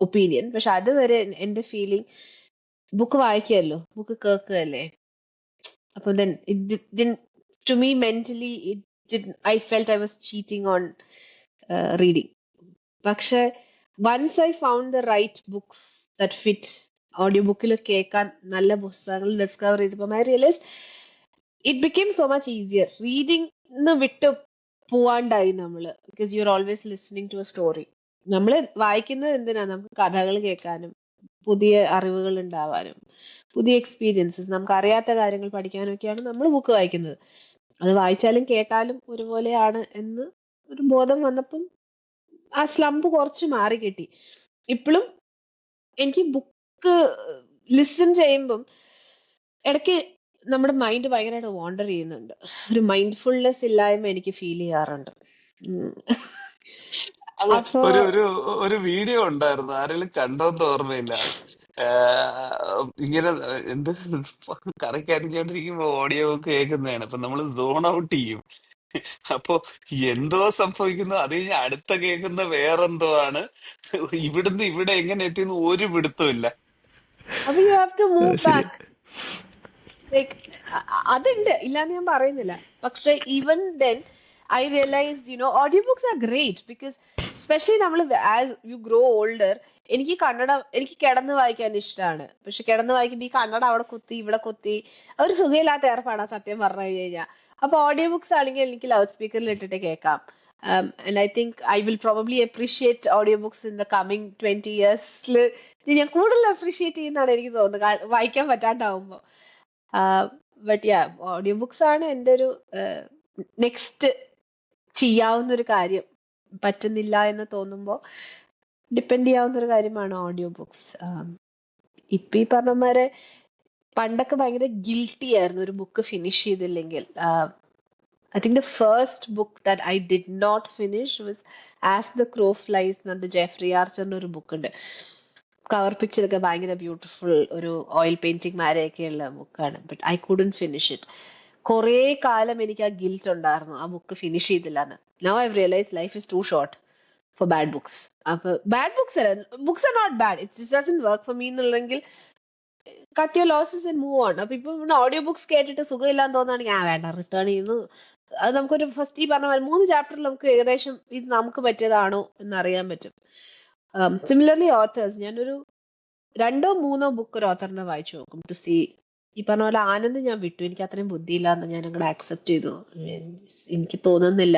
opinion. പക്ഷെ അതുവരെ എന്റെ ഫീലിംഗ് ബുക്ക് വായിക്കുകയല്ലോ, ബുക്ക് കേൾക്കുകയല്ലേ. അപ്പൊ then to me mentally I felt I was cheating on reading. പക്ഷെ once I found the right books that fit audio ബുക്കിൽ കേൾക്കാൻ നല്ല പുസ്തകങ്ങൾ discover ചെയ്തപ്പോൾ I realized it became so much easier. Reading വിട്ട് പോവാണ്ടായി നമ്മള്, because you're always listening to a story. നമ്മള് വായിക്കുന്നത് എന്തിനാ? നമുക്ക് കഥകൾ കേൾക്കാനും പുതിയ അറിവുകൾ ഉണ്ടാവാനും പുതിയ എക്സ്പീരിയൻസസ് നമുക്ക് അറിയാത്ത കാര്യങ്ങൾ പഠിക്കാനും ഒക്കെയാണ് നമ്മൾ ബുക്ക് വായിക്കുന്നത്. അത് വായിച്ചാലും കേട്ടാലും ഒരുപോലെയാണ് എന്ന് ഒരു ബോധം വന്നപ്പം ആ സ്ലംപ് കുറച്ച് മാറി കിട്ടി. ഇപ്പോഴും എനിക്ക് ബുക്ക് ലിസൺ ചെയ്യുമ്പം ഇടയ്ക്ക് നമ്മുടെ മൈൻഡ് ഭയങ്കരമായിട്ട് വാണ്ടർ ചെയ്യുന്നുണ്ട്. ഒരു മൈൻഡ്ഫുൾനെസ് ഇല്ലായ്മ എനിക്ക് ഫീൽ ചെയ്യാറുണ്ട്. ഉം. അത് അപ്പോ ഒരു വീഡിയോ ഉണ്ടായിരുന്നു, ആരെങ്കിലും കണ്ടോന്ന് ഓർമ്മയില്ല. ഇങ്ങനെ എന്ത് കറി കരിഞ്ഞോണ്ടിരിക്കുമ്പോ ഓഡിയോ കേൾക്കുന്നതാണ്, അപ്പൊ നമ്മൾ സോൺ ഔട്ട് ചെയ്യും. അപ്പൊ എന്തോ സംഭവിക്കുന്നു, അത് കഴിഞ്ഞ് അടുത്ത കേൾക്കുന്ന വേറെന്തോ ആണ്. ഇവിടുന്ന് ഇവിടെ എങ്ങനെ എത്തിയെന്ന് ഒരു പിടുത്തമില്ല. അപ്പൊ യു ഹാവ് ടു അത് മൂവ് ശരി. ബാക്ക്. ലൈക്ക് അതുണ്ട്, ഇല്ലാന്ന് ഞാൻ പറയുന്നില്ല. പക്ഷെ even then I realised audio books are great because especially നമ്മൾ ആസ് യു ഗ്രോ ഓൾഡർ. എനിക്ക് കിടന്ന് വായിക്കാൻ ഇഷ്ടമാണ്. പക്ഷെ കിടന്ന് വായിക്കുമ്പോൾ ഈ കണ്ണട അവിടെ കുത്തി ഇവിടെ കുത്തി ഒരു സുഖമില്ലാത്ത ഏർപ്പാടാ സത്യം പറഞ്ഞു കഴിഞ്ഞാൽ. അപ്പൊ ഓഡിയോ ബുക്സ് ആണെങ്കിൽ എനിക്ക് ലൗഡ് സ്പീക്കറിൽ ഇട്ടിട്ട് കേൾക്കാം. And I think I will probably appreciate audio books in the coming 20 years. ഞാൻ കൂടുതൽ അപ്രീഷിയേറ്റ് ചെയ്യുന്നതാണ് എനിക്ക് തോന്നുന്നത് വായിക്കാൻ പറ്റാണ്ടാവുമ്പോ. ബട്ട് യാ, ഓഡിയോ ബുക്സ് ആണ് എൻ്റെ ഒരു നെക്സ്റ്റ് ചെയ്യാവുന്ന ഒരു കാര്യം. പറ്റുന്നില്ല എന്ന് തോന്നുമ്പോൾ ഡിപ്പെൻഡ് ചെയ്യാവുന്ന ഒരു കാര്യമാണ് ഓഡിയോ ബുക്സ്. ഇപ്പൊ ഈ പറഞ്ഞമാരെ പണ്ടൊക്കെ ഭയങ്കര ഗിൽട്ടി ആയിരുന്നു ഒരു ബുക്ക് ഫിനിഷ് ചെയ്തില്ലെങ്കിൽ. I think the first book that I did not finish was As the Crow Flies എന്നുണ്ട് ജെഫ്രി ആർച്ചറിന്റെ ഒരു ബുക്ക് ഉണ്ട്. കവർ പിക്ചർ ഒക്കെ ഭയങ്കര ബ്യൂട്ടിഫുൾ, ഒരു ഓയിൽ പെയിന്റിംഗ് മാരെയൊക്കെയുള്ള ബുക്കാണ്. But I couldn't finish it. കുറേ കാലം എനിക്ക് ആ ഗിൽറ്റ് ഉണ്ടായിരുന്നു ആ ബുക്ക് ഫിനിഷ് ചെയ്തില്ല എന്ന്. Now I realise life is too short for bad books. അപ്പൊ ബാഡ് ബുക്സ് അല്ല, books are not bad, it just doesn't work for me എന്നുള്ളെങ്കിൽ cut your losses and move on. അപ്പൊ ഇപ്പൊ audio books കേട്ടിട്ട് സുഖമില്ലാന്ന് തോന്നുകയാണെങ്കിൽ വേണ്ട, റിട്ടേൺ ചെയ്യുന്നു. അത് നമുക്കൊരു ഫസ്റ്റ് ഈ പറഞ്ഞ പോലെ 3 ചാപ്റ്ററിൽ നമുക്ക് ഏകദേശം ഇത് നമുക്ക് പറ്റിയതാണോ എന്ന് അറിയാൻ പറ്റും. സിമിലർലി ഓത്തേഴ്സ്, ഞാനൊരു 2-3 ബുക്ക് ഒരു ഓത്തറിനെ വായിച്ചു നോക്കും ടു സി. ഈ പറഞ്ഞ പോലെ ആനന്ദ് ഞാൻ വിട്ടു, എനിക്ക് അത്രയും ബുദ്ധിയില്ല എന്ന് ഞാൻ അങ്ങോട്ട് ആക്സെപ്റ്റ് ചെയ്തു. എനിക്ക് തോന്നുന്നില്ല,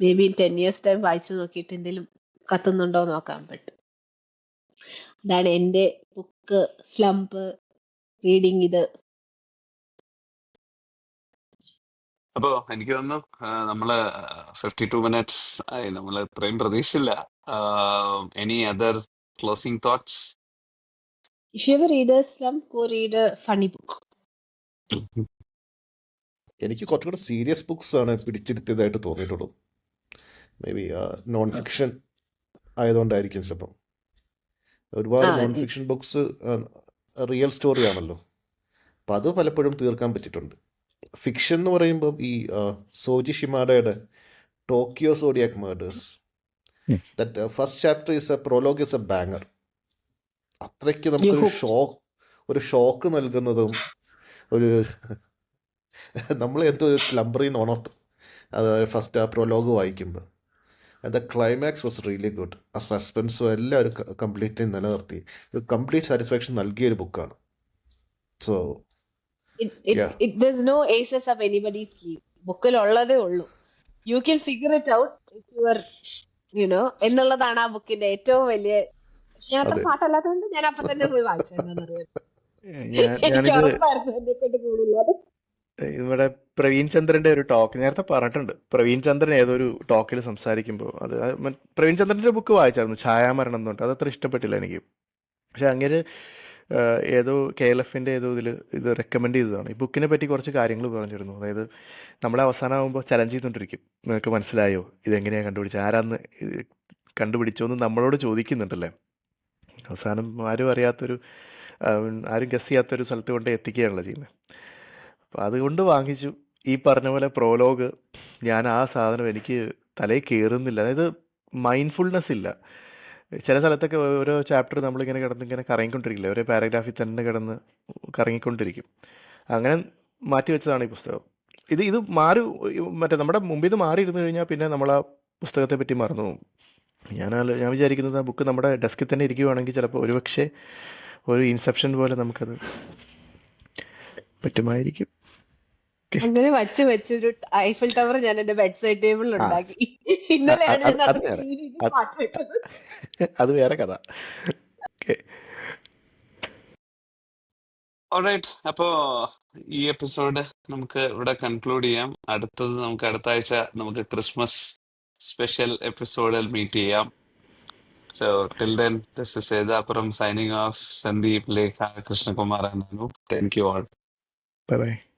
മേ ബി 10 years ടൈം വായിച്ചു നോക്കിയിട്ട് എന്തെങ്കിലും കത്തുന്നുണ്ടോ നോക്കാം. ബട്ട് അതാണ് എന്റെ ബുക്ക് സ്ലംപ് റീഡിങ് ഇത്. അപ്പോ എനിക്ക് തോന്നുന്നു നമ്മള് 52 minutes ആയി. നമ്മൾ ഇത്രയും പ്രതീക്ഷിച്ചില്ല. Any other closing thoughts? If you ever read a slump, go read a funny book. എനിക്ക് കുറച്ചുകൂടെ സീരിയസ് ബുക്സ് ആണ് പിടിച്ചിരുത്തിയതായിട്ട് തോന്നിയിട്ടുള്ളത്. മേ ബി നോൺ ഫിക്ഷൻ ആയതുകൊണ്ടായിരിക്കും ചിലപ്പം. ഒരുപാട് non fiction books real story ആണല്ലോ, അപ്പം അത് പലപ്പോഴും തീർക്കാൻ പറ്റിയിട്ടുണ്ട്. ഫിക്ഷൻ എന്ന് പറയുമ്പോൾ ഈ സോജി ഷിമാഡയുടെ Tokyo Zodiac Murders, that first chapter is a prologue is a banger. അത്രയ്ക്ക് നമുക്കൊരു ഷോക്ക് നൽകുന്നതും ഒരു നമ്മൾ എന്തോ സ്ലംബറിൽ ഉണർത്തും അത് ഫസ്റ്റ് ആ പ്രോലോഗ് വായിക്കുമ്പോൾ. The climax was really good. ആ സസ്പെൻസും എല്ലാവരും കംപ്ലീറ്റ് നിലനിർത്തി ഒരു കംപ്ലീറ്റ് സാറ്റിസ്ഫാക്ഷൻ നൽകിയൊരു ബുക്കാണ്. So There's no aces of anybody's sleeve. ബുക്കിൽ ഉള്ളതേ ഉള്ളൂ. You can figure it out if you are എന്നുള്ളതാണ് ആ ബുക്കിന്റെ ഏറ്റവും വലിയ. പക്ഷെ ഞാൻ അത്ര പാട്ടല്ലാത്തതുകൊണ്ട് ഞാൻ അപ്പൊ തന്നെ പോയി വായിച്ചു. എന്താണെന്നറിയാം, എനിക്ക് ഉറപ്പായിരുന്നു എന്നെ കൊണ്ട് കൂടുതൽ. ഇവിടെ പ്രവീൺ ചന്ദ്രന്റെ ഒരു ടോക്ക് നേരത്തെ പറഞ്ഞിട്ടുണ്ട്. പ്രവീൺ ചന്ദ്രൻ ഏതൊരു ടോക്കിൽ സംസാരിക്കുമ്പോൾ പ്രവീൺ ചന്ദ്രന്റെ ബുക്ക് വായിച്ചായിരുന്നു, ഛായാമരണം എന്ന് പറഞ്ഞിട്ട്. അതത്ര ഇഷ്ടപ്പെട്ടില്ല എനിക്ക്. പക്ഷെ അങ്ങനെ ഏതോ KLFന്റെ ഏതോ ഇത് റെക്കമെൻഡ് ചെയ്തതാണ്. ഈ ബുക്കിനെ പറ്റി കുറച്ച് കാര്യങ്ങൾ പറഞ്ഞിരുന്നു. അതായത് നമ്മളെ അവസാനമാകുമ്പോൾ ചലഞ്ച് ചെയ്തുകൊണ്ടിരിക്കും, നിങ്ങൾക്ക് മനസ്സിലായോ, ഇതെങ്ങനെയാണ് കണ്ടുപിടിച്ചത്, ആരാന്ന് കണ്ടുപിടിച്ചോന്ന് നമ്മളോട് ചോദിക്കുന്നുണ്ടല്ലേ. അവസാനം ആരും അറിയാത്തൊരു ആരും ഗസ് ചെയ്യാത്തൊരു സ്ഥലത്ത് കൊണ്ട് എത്തിക്കുകയാണല്ലോ ചെയ്യുന്നത്. അപ്പോൾ അതുകൊണ്ട് വാങ്ങിച്ചു. ഈ പറഞ്ഞ പോലെ പ്രോലോഗ്, ഞാൻ ആ സാധനം എനിക്ക് തലയിൽ കയറുന്നില്ല. അതായത് മൈൻഡ്ഫുൾനെസ് ഇല്ല. ചില സ്ഥലത്തൊക്കെ ഓരോ ചാപ്റ്റർ നമ്മളിങ്ങനെ ഇങ്ങനെ കറങ്ങിക്കൊണ്ടിരിക്കില്ല, ഓരോ പാരഗ്രാഫിൽ തന്നെ കിടന്ന് കറങ്ങിക്കൊണ്ടിരിക്കും. അങ്ങനെ മാറ്റി വെച്ചതാണ് ഈ പുസ്തകം. ഇത് മാറി മറ്റേ നമ്മുടെ മുമ്പിൽ നിന്ന് മാറിയിരുന്നു കഴിഞ്ഞാൽ പിന്നെ നമ്മൾ ആ പുസ്തകത്തെ പറ്റി മറന്നു പോകും. ഞാൻ വിചാരിക്കുന്നത് ആ ബുക്ക് നമ്മുടെ ഡെസ്കിൽ തന്നെ ഇരിക്കുവാണെങ്കിൽ ചിലപ്പോൾ ഒരുപക്ഷെ ഒരു ഇൻസെപ്ഷൻ പോലെ നമുക്കത് പറ്റുമായിരിക്കും. അങ്ങനെ വെച്ചൊരു ഐഫിൽ ടവർ ഞാൻ എന്റെ ബെഡ് സൈഡ് ടേബിളിൽ ഉണ്ടാക്കി. ഇന്നലെയാണ് അത് വേറെ കഥ. Okay, alright. അപ്പോ ഈ എപ്പിസോഡ് നമുക്ക് ഇവിടെ കൺക്ലൂഡ് ചെയ്യാം. നമുക്ക് അടുത്ത ആഴ്ച നമുക്ക് ക്രിസ്മസ് സ്പെഷ്യൽ എപ്പിസോഡിൽ മീറ്റ് ചെയ്യാം. So till then, this is Sedapuram signing off. Sandeep, Lekha, Krishnakumar, and Anu. Thank you all. Bye bye.